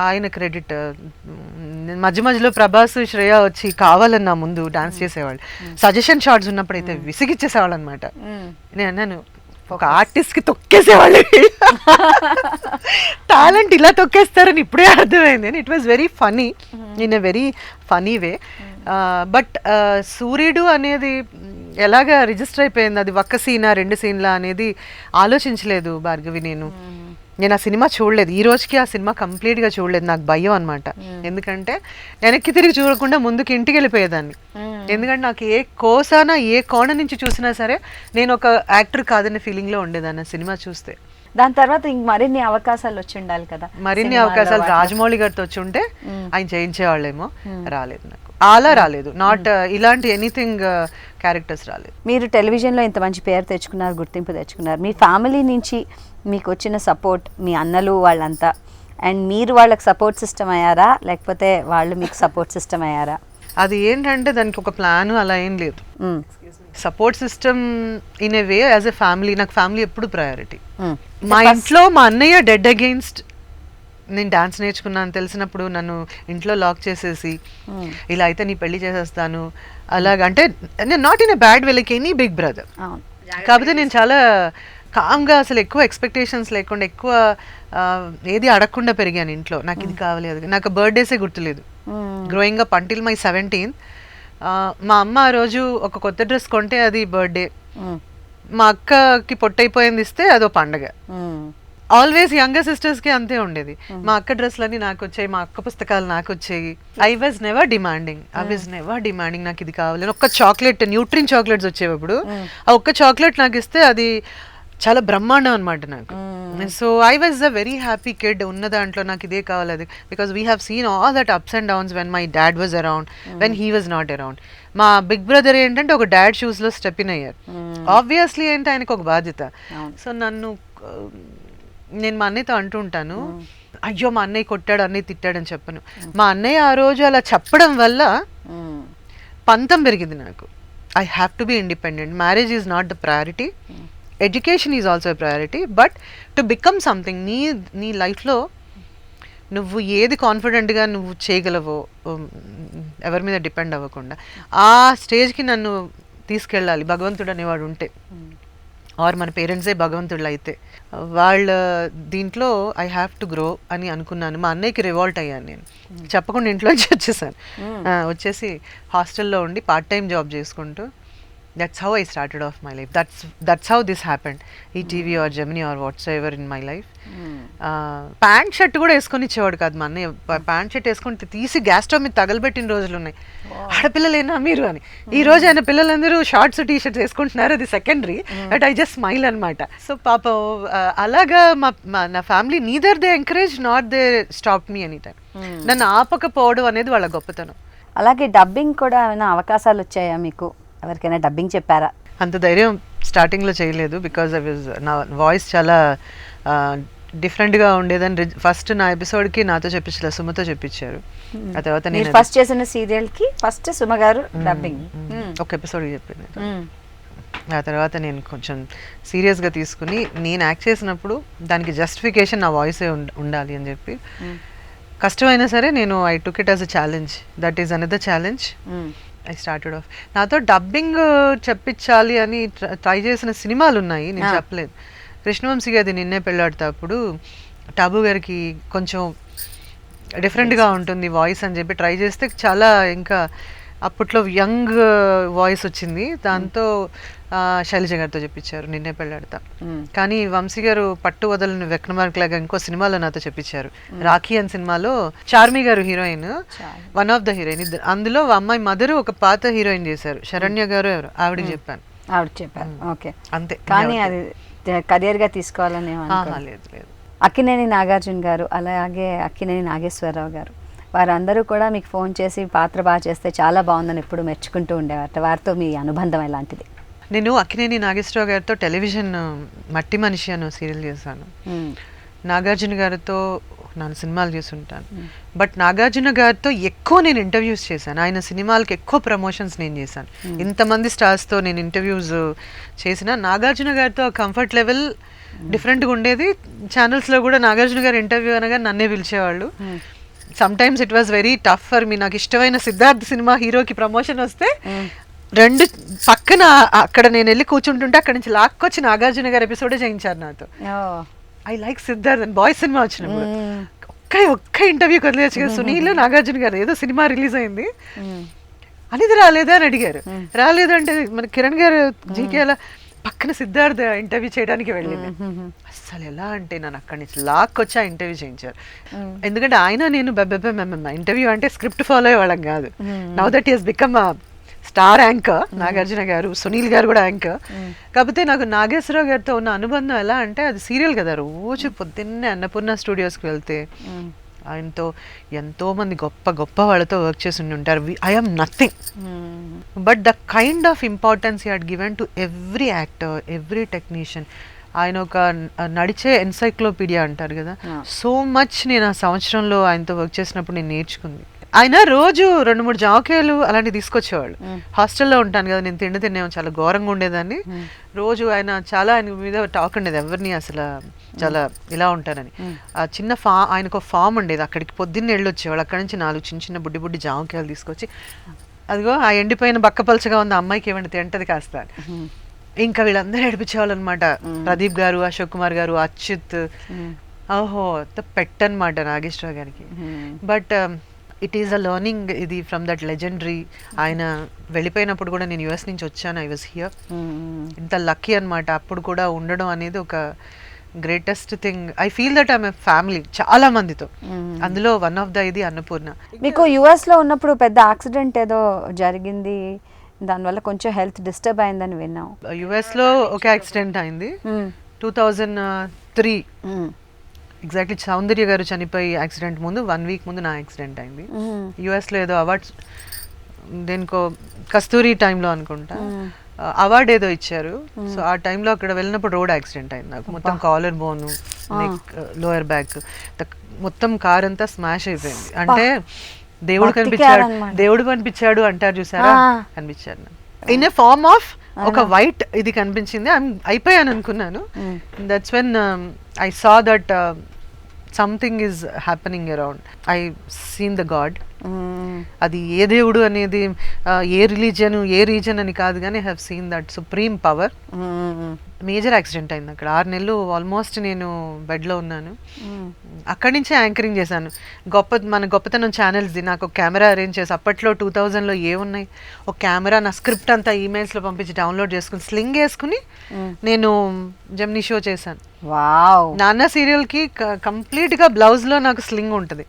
ఆయన క్రెడిట్. మధ్యలో ప్రభాస్, శ్రేయ వచ్చి కావాలన్నా ముందు డాన్స్ చేసేవాళ్ళు, సజెషన్ షార్ట్స్ ఉన్నప్పుడు అయితే విసిగిచ్చేసేవాళ్ళు అనమాట. నేను అన్నాను, ఒక ఆర్టిస్ట్ కి తొక్కేసేవాళ్ళు, టాలెంట్ ఇలా తొక్కేస్తారని ఇప్పుడే అర్థమైంది. It was very funny, in a very funny way. But సూర్యుడు అనేది ఎలాగా రిజిస్టర్ అయిపోయింది, అది ఒక్క సీనా 2 సీన్లా అనేది ఆలోచించలేదు భార్గవి. నేను ఆ సినిమా చూడలేదు, ఈ రోజుకి ఆ సినిమా కంప్లీట్గా చూడలేదు. నాకు భయం అనమాట, ఎందుకంటే వెనక్కి తిరిగి చూడకుండా ముందుకు ఇంటికి వెళ్ళిపోయేదాన్ని. ఎందుకంటే నాకు ఏ కోసానా ఏ కోణ నుంచి చూసినా సరే నేను ఒక యాక్టర్ కాదనే ఫీలింగ్లో ఉండేదాన్ని సినిమా చూస్తే. దాని తర్వాత ఇంక మరిన్ని అవకాశాలు వచ్చి ఉండాలి కదా, మరిన్ని అవకాశాలు రాజమౌళి గారితో వచ్చి ఉంటే ఆయన చేయించేవాళ్ళేమో. రాలేదు నాకు, అలా రాలేదు, నాట్ ఇలాంటి ఎనీథింగ్ క్యారెక్టర్స్ రాలేదు. మీరు టెలివిజన్లో ఇంత మంచి పేరు తెచ్చుకున్నారు, గుర్తింపు తెచ్చుకున్నారు. మీ ఫ్యామిలీ నుంచి మీకు వచ్చిన సపోర్ట్, మీ అన్నలు వాళ్ళంతా, అండ్ మీరు వాళ్ళకి సపోర్ట్ సిస్టమ్ అయ్యారా లేకపోతే వాళ్ళు మీకు సపోర్ట్ సిస్టమ్ అయ్యారా? అది ఏంటంటే దానికి ఒక ప్లాన్ అలా ఏం లేదు. Support system in a way as a family, నాకు ఫ్యామిలీ ఎప్పుడు ప్రయారిటీ. మా ఇంట్లో మా అన్నయ్య డెడ్ అగెయిన్స్ట్ నేను డాన్స్ నేర్చుకున్నాను తెలిసినప్పుడు నన్ను ఇంట్లో లాక్ చేసేసి ఇలా అయితే నీ పెళ్లి చేసేస్తాను అలాగా, అంటే నేను not in a bad way like any big brother. కాకపోతే నేను చాలా కామ్గా అసలు ఎక్కువ ఎక్స్పెక్టేషన్స్ లేకుండా ఎక్కువ ఏది అడగకుండా పెరిగాను ఇంట్లో. నాకు ఇది కావాలి అది, నాకు బర్త్డేసే గుర్తులేదు growing up until my 17th. మా అమ్మ ఆ రోజు ఒక కొత్త డ్రెస్ కొంటే అది బర్త్డే, మా అక్కకి పొట్టయిపోయింది ఇస్తే అదో పండగ. ఆల్వేస్ యంగర్ సిస్టర్స్కి అంతే ఉండేది. మా అక్క డ్రెస్లన్నీ నాకు వచ్చాయి, మా అక్క పుస్తకాలు నాకు వచ్చాయి. ఐ వాజ్ నెవర్ డిమాండింగ్, నాకు ఇది కావాలి. ఒక్క చాక్లెట్, న్యూట్రిన్ చాక్లెట్స్ వచ్చేటప్పుడు ఆ ఒక్క చాక్లెట్ నాకు ఇస్తే అది చాలా బ్రహ్మాండం అనమాట నాకు. So I was a very happy kid. ఉన్న దాంట్లో నాకు ఇదే కావాలి అది, because we have seen all that ups and downs when my dad was around, when he was not around. మా బిగ్ బ్రదర్ ఏంటంటే ఒక డాడ్ షూస్లో స్టెప్ ఇన్ అయ్యారు. ఆబ్వియస్లీ ఏంటి ఆయనకు ఒక బాధ్యత. సో నేను మా అన్నయ్యతో అంటూ ఉంటాను, అయ్యో మా అన్నయ్య కొట్టాడు, అన్నయ్య తిట్టాడు అని చెప్పను. మా అన్నయ్య ఆ రోజు అలా చెప్పడం వల్ల పంతం పెరిగింది నాకు. I have to be independent. Marriage is not the priority, education is also priority, but to become something. నీ లైఫ్లో నువ్వు ఏది కాన్ఫిడెంట్గా నువ్వు చేయగలవో, ఎవరి మీద డిపెండ్ అవ్వకుండా ఆ స్టేజ్కి నన్ను తీసుకెళ్ళాలి భగవంతుడు అనేవాడు ఉంటే, ఆర్ మన పేరెంట్సే భగవంతుళ్ళు అయితే. వాళ్ళ దీంట్లో ఐ హ్యావ్ టు గ్రో అని అనుకున్నాను. మా అన్నయ్యకి రివాల్ట్ అయ్యాను నేను, చెప్పకుండా ఇంట్లోంచి వచ్చేసాను. వచ్చేసి హాస్టల్లో ఉండి పార్ట్ టైం జాబ్ చేసుకుంటూ, that's how I started off my life. That's how this happened. ETV or Gemini or whatsoever in my life. Pant shirt కూడా వేసుకొని ఇచ్చేవాడు కాదు మా అన్నయ్య. ప్యాంట్ షర్ట్ వేసుకొని తీసి గ్యాస్ స్టవ్ మీద తగలబెట్టిన రోజులు ఉన్నాయి. ఆడపిల్లలేనా మీరు అని. ఈ రోజు ఆయన పిల్లలందరూ షార్ట్స్ టీ షర్ట్స్ వేసుకుంటున్నారు, అది secondary, but I just smile అనమాట. సో పాప అలాగా నా family neither they encourage not they stop me any time. నన్ను ఆపకపోవడం అనేది వాళ్ళ గొప్పతనం. అలాగే డబ్బింగ్ కూడా ఏమైనా అవకాశాలు వచ్చాయా మీకు? ఎవరికైనా డబ్బింగ్ చెప్పారా? అంత ధైర్యం స్టార్టింగ్లో చేయలేదు, బికాజ్ నా వాయిస్ చాలా డిఫరెంట్గా ఉండేదని. ఫస్ట్ నా ఎపిసోడ్కి నాతో చెప్పించలేదు, సుమతో చెప్పించారు. ఆ తర్వాత నేను ఫస్ట్ చేసిన సీరియల్కి ఫస్ట్ సుమ గారు డబ్బింగ్ ఒక ఎపిసోడ్కి చెప్పింది. ఆ తర్వాత నేను కొంచెం సీరియస్గా తీసుకుని నేను యాక్ట్ చేసినప్పుడు దానికి జస్టిఫికేషన్ నా వాయిసే ఉండాలి అని చెప్పి, కష్టమైనా సరే నేను I took it as a challenge. That is another challenge. I started off. నాతో డబ్బింగ్ చెప్పించాలి అని ట్రై చేసిన సినిమాలు ఉన్నాయి, నేను చెప్పలేదు. కృష్ణవంశీ గారి నిన్నే పెళ్ళాడుతా అప్పుడు టాబు గారికి కొంచెం డిఫరెంట్గా ఉంటుంది వాయిస్ అని చెప్పి ట్రై చేస్తే చాలా ఇంకా అప్పట్లో యంగ్ వాయిస్ వచ్చింది. దాంతో శైలజ గారితో చెప్పించారు నిన్నే పెళ్ళాడతా. కానీ వంశీ గారు పట్టు వదలని వెక్నమార్క్ లాగా ఇంకో సినిమాలో నాతో చెప్పించారు. రాఖీ అని సినిమాలో చార్మి గారు heroine, one of the heroine. అందులో అమ్మాయి మదరు ఒక పాత హీరోయిన్ చేశారు, శరణ్య గారు ఎవరు, ఆవిడకి చెప్పాను. ఓకే, అంతే. కానీ అది కెరియర్ గా తీసుకోవాలని లేదు. అక్కినేని నాగార్జున గారు, అలాగే అక్కినేని నాగేశ్వరరావు గారు, వారందరూ కూడా మీకు ఫోన్ చేసి పాత్ర బాగా చేస్తే చాలా బాగుందని ఎప్పుడు మెచ్చుకుంటూ ఉండేవారు. వారితో మీ అనుబంధం ఎలాంటిది? నేను అక్కినేని నాగేశ్వరరావు గారితో టెలివిజన్ మట్టి మనిషి అని సీరియల్ చేశాను. నాగార్జున గారితో నేను సినిమాలు చేస్తుంటాను, బట్ నాగార్జున గారితో ఎక్కువ నేను ఇంటర్వ్యూస్ చేశాను. ఆయన సినిమాలకి ఎక్కువ ప్రమోషన్స్ నేను చేశాను. ఇంతమంది స్టార్స్తో నేను ఇంటర్వ్యూస్ చేసిన నాగార్జున గారితో కంఫర్ట్ లెవెల్ డిఫరెంట్గా ఉండేది. ఛానల్స్లో కూడా నాగార్జున గారు ఇంటర్వ్యూ అనగా నన్నే పిలిచేవాళ్ళు. Sometimes it was very tough for me. నాకు ఇష్టమైన సిద్ధార్థ్ సినిమా హీరోకి ప్రమోషన్ వస్తే రెండు పక్కన అక్కడ నేను వెళ్ళి కూర్చుంటుంటే అక్కడ నుంచి లాక్కొచ్చి నాగార్జున గారు ఎపిసోడే చేయించారు నాతో. ఐ లైక్ సిద్ధార్థ్ అని బాయ్స్ సినిమా వచ్చినప్పుడు ఒక్క ఇంటర్వ్యూకి వదిలేచ్చు కదా. సునీల్ నాగార్జున గారు ఏదో సినిమా రిలీజ్ అయింది, అనేది రాలేదా అని అడిగారు. రాలేదు అంటే మన కిరణ్ గారు జీకేలా పక్కన సిద్ధార్థ్ ఇంటర్వ్యూ చేయడానికి వెళ్ళింది. అసలు ఎలా అంటే నన్ను అక్కడి నుంచి లాక్కొచ్చి ఆ ఇంటర్వ్యూ చేయించారు. ఎందుకంటే ఆయన నేను ఇంటర్వ్యూ అంటే స్క్రిప్ట్ ఫాలో అయ్యే వాళ్ళం కాదు. Now that is become a star anchor. Nagarjuna గారు, సునీల్ గారు కూడా యాంకర్. కాకపోతే నాకు నాగేశ్వరరావు గారితో ఉన్న అనుబంధం ఎలా అంటే అది సీరియల్ కదా. రోజు పొద్దున్నే అన్నపూర్ణ స్టూడియోస్కి వెళ్తే ఆయనతో ఎంతో మంది గొప్ప గొప్ప వాళ్ళతో వర్క్ చేసి ఉంటారు. I am nothing, but the kind of importance he had given to every actor, every technician. ఆయన ఒక నడిచే ఎన్సైక్లోపీడియా అంటారు కదా. సో మచ్ నేను ఆ సంవత్సరంలో ఆయనతో వర్క్ చేసినప్పుడు నేను నేర్చుకుంది. ఆయన రోజు 2-3 జామకాయలు అలాంటివి తీసుకొచ్చేవాళ్ళు. హాస్టల్లో ఉంటాను కదా, నేను తినేమో చాలా ఘోరంగా ఉండేదాన్ని. రోజు ఆయన మీద టాక్ ఉండేది ఎవరిని అసలు చాలా ఇలా ఉంటారని. ఆ చిన్న ఆయనకు ఫామ్ ఉండేది, అక్కడికి పొద్దున్నే వెళ్ళొచ్చేవాళ్ళు. అక్కడి నుంచి 4 చిన్న చిన్న బుడ్డి జామకాయలు తీసుకొచ్చి, అదిగో ఆ ఎండిపోయిన బక్కపలచగా ఉంది అమ్మాయికి ఏమంటే తింటది కాస్త. ఇంకా వీళ్ళందరూ ఏడిపించేవాళ్ళు అనమాట. ప్రదీప్ గారు, అశోక్ కుమార్ గారు, అచ్యుత్, ఓహో పెట్టనమాట నాగేశ్వరరావు గారికి. But it is a learning ఇది ఫ్రమ్ దట్ లెజెండరీ. ఆయన వెళ్ళిపోయినప్పుడు కూడా నేను యుఎస్ నుంచి వచ్చాను, ఐ వాజ్ హియర్. ఇంత లక్కీ అనమాట అప్పుడు కూడా ఉండడం అనేది ఒక greatest thing. I feel that I'm a family చాలా మందితో. అందులో వన్ ఆఫ్ ద ఇది అన్నపూర్ణ. మీకు యుఎస్ లో ఉన్నప్పుడు పెద్ద యాక్సిడెంట్ ఏదో జరిగింది, దానివల్ల కొంచెం హెల్త్ డిస్టర్బ్ అయిందని విన్నాం. యుఎస్ లో ఒక యాక్సిడెంట్ అయింది 2003 ఎగ్జాక్ట్లీ. సౌందర్య గారు చనిపోయి యాక్సిడెంట్ ముందు 1 వీక్ ముందు నా యాక్సిడెంట్ అయింది. యుఎస్లో ఏదో అవార్డ్స్ దేనికో కస్తూరి టైంలో అనుకుంటా అవార్డ్ ఏదో ఇచ్చారు. సో ఆ టైంలో అక్కడ వెళ్ళినప్పుడు రోడ్ యాక్సిడెంట్ అయింది నాకు. మొత్తం కాలర్ బోను, నెక్, లోయర్ బ్యాక్, మొత్తం కార్ అంతా స్మాష్ అయిపోయింది. అంటే దేవుడు కనిపించాడు అంటారు చూసారా, కనిపించాడు ఇన్ ఏ ఫార్మ్ ఆఫ్ ఒక వైట్ ఇది కనిపించింది. అయిపోయాను అనుకున్నాను. That's when I saw that something is happening around. I seen the God. అది ఏ దేవుడు అనేది ఏ రిలీజియన్ ఏ రీజన్ అని కాదు, కానీ I have seen that supreme power. Major accident అయింది అక్కడ. 6 నెలలు ఆల్మోస్ట్ నేను బెడ్లో ఉన్నాను. అక్కడి నుంచే యాంకరింగ్ చేశాను. మన గొప్పతనం ఛానల్స్ది. నాకు ఒక కెమెరా అరేంజ్ చేసి, అప్పట్లో 2000లో ఏమున్నాయి, ఒక కెమెరా, నా స్క్రిప్ట్ అంతా ఈమెయిల్స్లో పంపించి డౌన్లోడ్ చేసుకుని స్లింగ్ వేసుకుని నేను జెమినీ షో చేశాను. నాన్న సీరియల్కి కంప్లీట్గా బ్లౌజ్లో నాకు స్లింగ్ ఉంటుంది.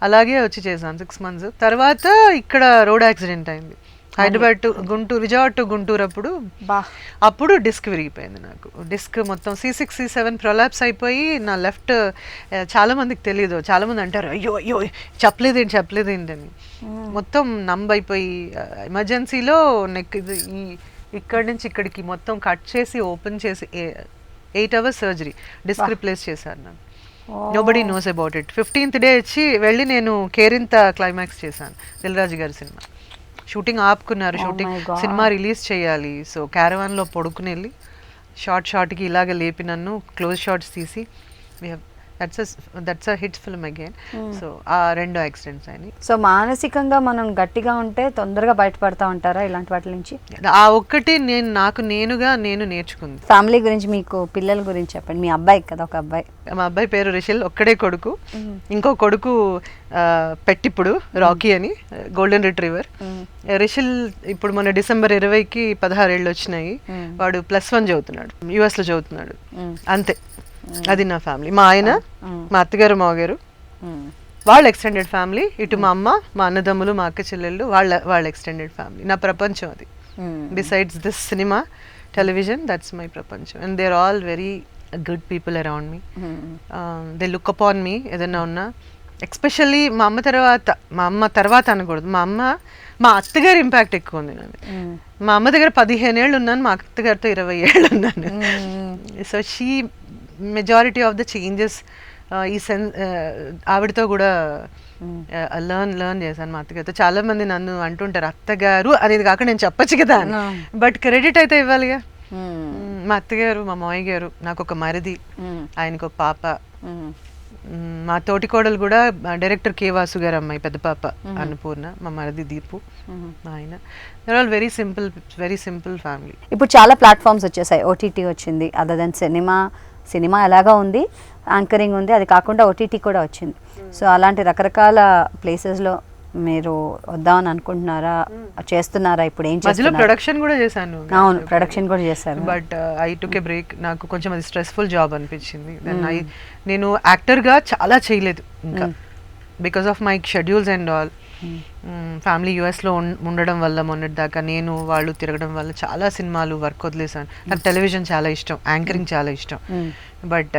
అలాగే వచ్చి చేశాను 6 months. తర్వాత ఇక్కడ రోడ్ యాక్సిడెంట్ అయింది హైదరాబాద్ టు గుంటూరు, విజయవాడ టు గుంటూరు. అప్పుడు డిస్క్ విరిగిపోయింది నాకు. డిస్క్ మొత్తం C6 C7 ప్రొలాప్స్ అయిపోయి నా లెఫ్ట్, చాలా మందికి తెలియదు, చాలా మంది అంటారు అయ్యో అయ్యో చెప్పలేదేంటి అని. మొత్తం నంబ్ అయిపోయి ఎమర్జెన్సీలో నెక్ ఇక్కడి నుంచి ఇక్కడికి మొత్తం కట్ చేసి ఓపెన్ చేసి 8 hours సర్జరీ, డిస్క్ రిప్లేస్ చేశారు నాకు. Nobody knows about it. 15th day వచ్చి వెళ్ళి నేను కేరింత క్లైమాక్స్ చేశాను, దిల్రాజు గారి సినిమా. షూటింగ్ ఆపుకున్నారు, సినిమా రిలీజ్ చేయాలి. సో క్యారవాన్లో పడుకుని వెళ్ళి షార్ట్కి ఇలాగ లేపి నన్ను క్లోజ్ షాట్స్ తీసి that's a hit film again. So ఆ 2 యాక్సిడెంట్స్ అయినాయి. సో మానసికంగా మనం గట్టిగా ఉంటే తొందరగా బయటపడతా ఉంటారా ఇలాంటి వాటి నుంచి? ఆ ఒక్కటి నేను నేర్చుకుంది. ఫ్యామిలీ గురించి, మీకు పిల్లల గురించి చెప్పండి. మీ అబ్బాయి కదా, ఒక అబ్బాయి. మా అబ్బాయి పేరు రిషిల్, ఒక్కడే కొడుకు. ఇంకో కొడుకు పెట్టిప్పుడు రాకీ అని, గోల్డెన్ రిట్రీవర్. రిషిల్ ఇప్పుడు మన December 20కి 16 ఏళ్ళు వచ్చినాయి. వాడు +1 చదువుతున్నాడు, యుఎస్లో చదువుతున్నాడు. అంతే, అది నా ఫ్యామిలీ. మా ఆయన, మా అత్తగారు, మావగారు, వాళ్ళ ఎక్స్టెండెడ్ ఫ్యామిలీ. ఇటు మా అమ్మ, మా అన్నదమ్ములు, మా అక్క చెల్లెళ్ళు, వాళ్ళ ఎక్స్టెండెడ్ ఫ్యామిలీ. నా ప్రపంచం అది. Besides this cinema, television, that's my ప్రపంచం. And they are all very good people around me. They look upon me ఏదైనా ఉన్నా. ఎస్పెషల్లీ మా అమ్మ తర్వాత అనకూడదు, మా అత్తగారి ఇంపాక్ట్ ఎక్కువ ఉంది నాది. మా అమ్మ దగ్గర 15 ఏళ్ళు ఉన్నాను, మా అత్తగారితో 20 ఏళ్ళు ఉన్నాను. So she majority of the changes ఈ ఆవిడతో కూడా లర్న్ చేశాను. మా అత్తగారితో చాలా మంది నన్ను అంటుంటారు అత్తగారు అనేది కాకుండా నేను చెప్పచ్చు కదా, బట్ క్రెడిట్ అయితే ఇవ్వాలిగా. మా అత్తగారు, మా మామయ్య గారు, నాకు ఒక మరిది, ఆయనకు ఒక పాప. మా తోటి కోడలు కూడా డైరెక్టర్ కే వాసు గారు అమ్మాయి, పెద్ద పాప అన్నపూర్ణ. మా మరిది దీపు, మా ఆయన. They are all very simple family. ఇప్పుడు చాలా ప్లాట్ఫామ్స్ వచ్చేసాయి. ఓటీటీ వచ్చింది, అదర్ దెన్ సినిమా ఎలాగా ఉంది, యాంకరింగ్ ఉంది, అది కాకుండా ఓటీటీ కూడా వచ్చింది. సో అలాంటి రకరకాల ప్లేసెస్లో మీరు వద్దామని అనుకుంటున్నారా, చేస్తున్నారా? ఇప్పుడు ఏం చేస్తున్నారు? ప్రొడక్షన్ కూడా చేశాను. అవును, ప్రొడక్షన్ కూడా చేశారు. But I took a break. నాకు కొంచెం అది స్ట్రెస్ఫుల్ జాబ్ అనిపించింది. నేను యాక్టర్గా చాలా చేయలేదు ఇంకా, because of my schedules and all. Family యుఎస్లో ఉండడం వల్ల మొన్నటిదాకా నేను వాళ్ళు తిరగడం వల్ల చాలా సినిమాలు వర్క్ వదిలేసాను. నాకు టెలివిజన్ చాలా ఇష్టం, యాంకరింగ్ చాలా ఇష్టం, but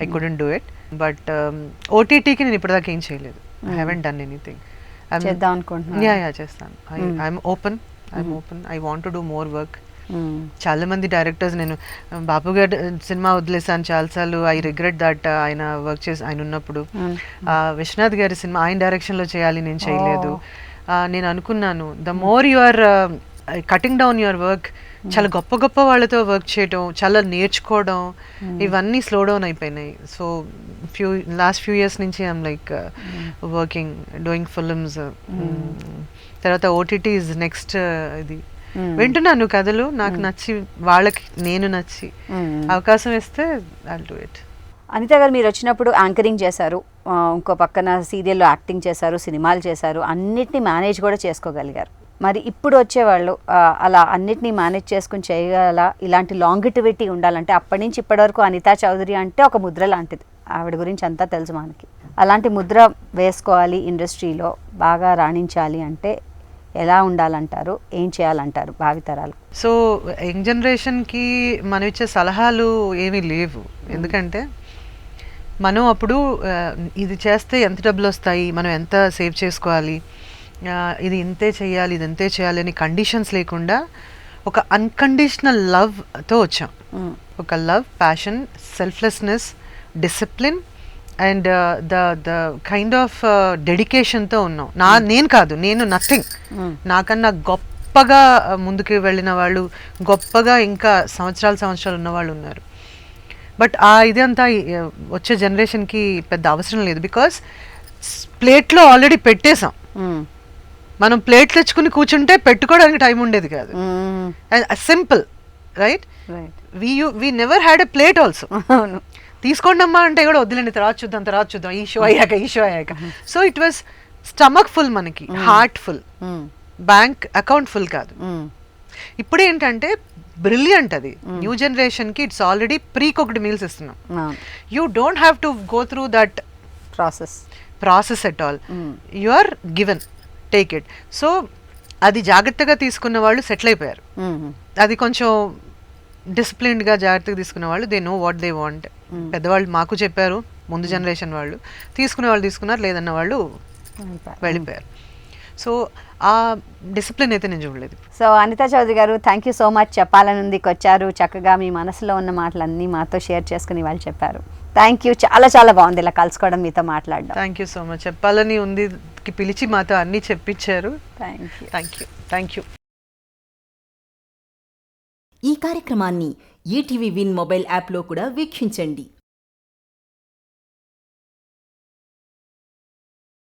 I couldn't do it. But ఓటీటీకి నేను ఇప్పటిదాకా ఏం చేయలేదు. I haven't done anything. చేద్దాం అనుకుంటున్నాను. చేస్తాను. I'm open. I want to do more work. చాలా మంది డైరెక్టర్స్, నేను బాపు గారు సినిమా వదిలేసాను చాలాసార్లు, ఐ రిగ్రెట్ దట్ ఆయన వర్క్ చేసి ఆయన ఉన్నప్పుడు. విశ్వనాథ్ గారి సినిమా ఆయన డైరెక్షన్లో చేయాలి, నేను చేయలేదు. నేను అనుకున్నాను the more you are cutting down your work, చాలా గొప్ప గొప్ప వాళ్ళతో వర్క్ చేయడం, చాలా నేర్చుకోవడం, ఇవన్నీ స్లో డౌన్ అయిపోయినాయి. సో లాస్ట్ ఫ్యూ ఇయర్స్ నుంచి I'm like working, doing films. తర్వాత ఓటీటీ ఇస్ నెక్స్ట్. ఇది వింటున్నాను కథలు, నాకు నచ్చి, వాళ్ళకి నేను నచ్చి అవకాశం ఇస్తే ఐల్ డూ ఇట్. అనిత గారు, మీరు వచ్చినప్పుడు యాంకరింగ్ చేశారు, ఇంకో పక్కన సీరియల్లో యాక్టింగ్ చేశారు, సినిమాలు చేశారు, అన్నిటినీ మేనేజ్ కూడా చేసుకోగలిగారు. మరి ఇప్పుడు వచ్చేవాళ్ళు అలా అన్నిటినీ మేనేజ్ చేసుకుని చేయగల, ఇలాంటి లాంగిటివిటీ ఉండాలంటే, అప్పటి నుంచి ఇప్పటి వరకు అనితా చౌదరి అంటే ఒక ముద్ర లాంటిది, ఆవిడ గురించి అంతా తెలుసు మనకి. అలాంటి ముద్ర వేసుకోవాలి, ఇండస్ట్రీలో బాగా రాణించాలి అంటే ఎలా ఉండాలంటారు, ఏం చేయాలంటారు భావితరాలు? సో యంగ్ జనరేషన్కి మనం ఇచ్చే సలహాలు ఏమీ లేవు. ఎందుకంటే మనం అప్పుడు ఇది చేస్తే ఎంత డబ్బులు వస్తాయి, మనం ఎంత సేవ్ చేసుకోవాలి, ఇది ఇంతే చేయాలి, ఇది ఇంతే చేయాలి అని కండిషన్స్ లేకుండా ఒక అన్కండిషనల్ లవ్తో వచ్చాం. ఒక love, passion, selflessness, discipline and the kind of డెడికేషన్తో ఉన్నాం. నేను నథింగ్, నాకన్నా గొప్పగా ముందుకు వెళ్ళిన వాళ్ళు, గొప్పగా ఇంకా సంవత్సరాలు ఉన్న వాళ్ళు ఉన్నారు. బట్ ఇదంతా వచ్చే జనరేషన్కి పెద్ద అవసరం లేదు. బికాస్ ప్లేట్లో ఆల్రెడీ పెట్టేసాం. మనం ప్లేట్ తెచ్చుకుని కూర్చుంటే పెట్టుకోవడానికి టైం ఉండేది కాదు. Simple, right? We never had a plate also. తీసుకోండి అమ్మా అంటే కూడా వద్దులేండి, తర్వాత చూద్దాం, ఈ షో అయ్యాక. So it was stomach full, మనకి heart full, bank account full కాదు. ఇప్పుడు ఏంటంటే బ్రిలియంట్, అది న్యూ జనరేషన్కి it's already pre cooked meals ఇస్తున్నాం. You don't have to go through that process at all. You are given, take it. So అది జాగ్రత్తగా తీసుకున్న వాళ్ళు సెటిల్ అయిపోయారు. అది కొంచెం డిసిప్లిన్డ్గా జాగ్రత్తగా తీసుకున్న వాళ్ళు, they know what they want. పెద్దవాళ్ళు మాకు చెప్పారు, ముందు జనరేషన్ వాళ్ళు, తీసుకునే వాళ్ళు తీసుకున్నారు, లేదన్న వాళ్ళు వెళ్ళిపోయారు. సో ఆ డిసిప్లిన్ అయితే నేను చూడలేదు. సో అనితా చౌదరి గారు, థ్యాంక్ యూ సో మచ్. చెప్పాలనుందికి వచ్చారు, చక్కగా మీ మనసులో ఉన్న మాటలన్నీ మాతో షేర్ చేసుకుని వాళ్ళు చెప్పారు. థ్యాంక్ యూ, చాలా చాలా బాగుంది ఇలా కలుసుకోవడం, మీతో మాట్లాడడం. Thank you so much. చెప్పాలని ఉంది, పిలిచి మాతో అన్నీ చెప్పించారు. Thank you. ఈ కార్యక్రమాన్ని ఈటీవీ విన్ మొబైల్ యాప్లో కూడా వీక్షించండి.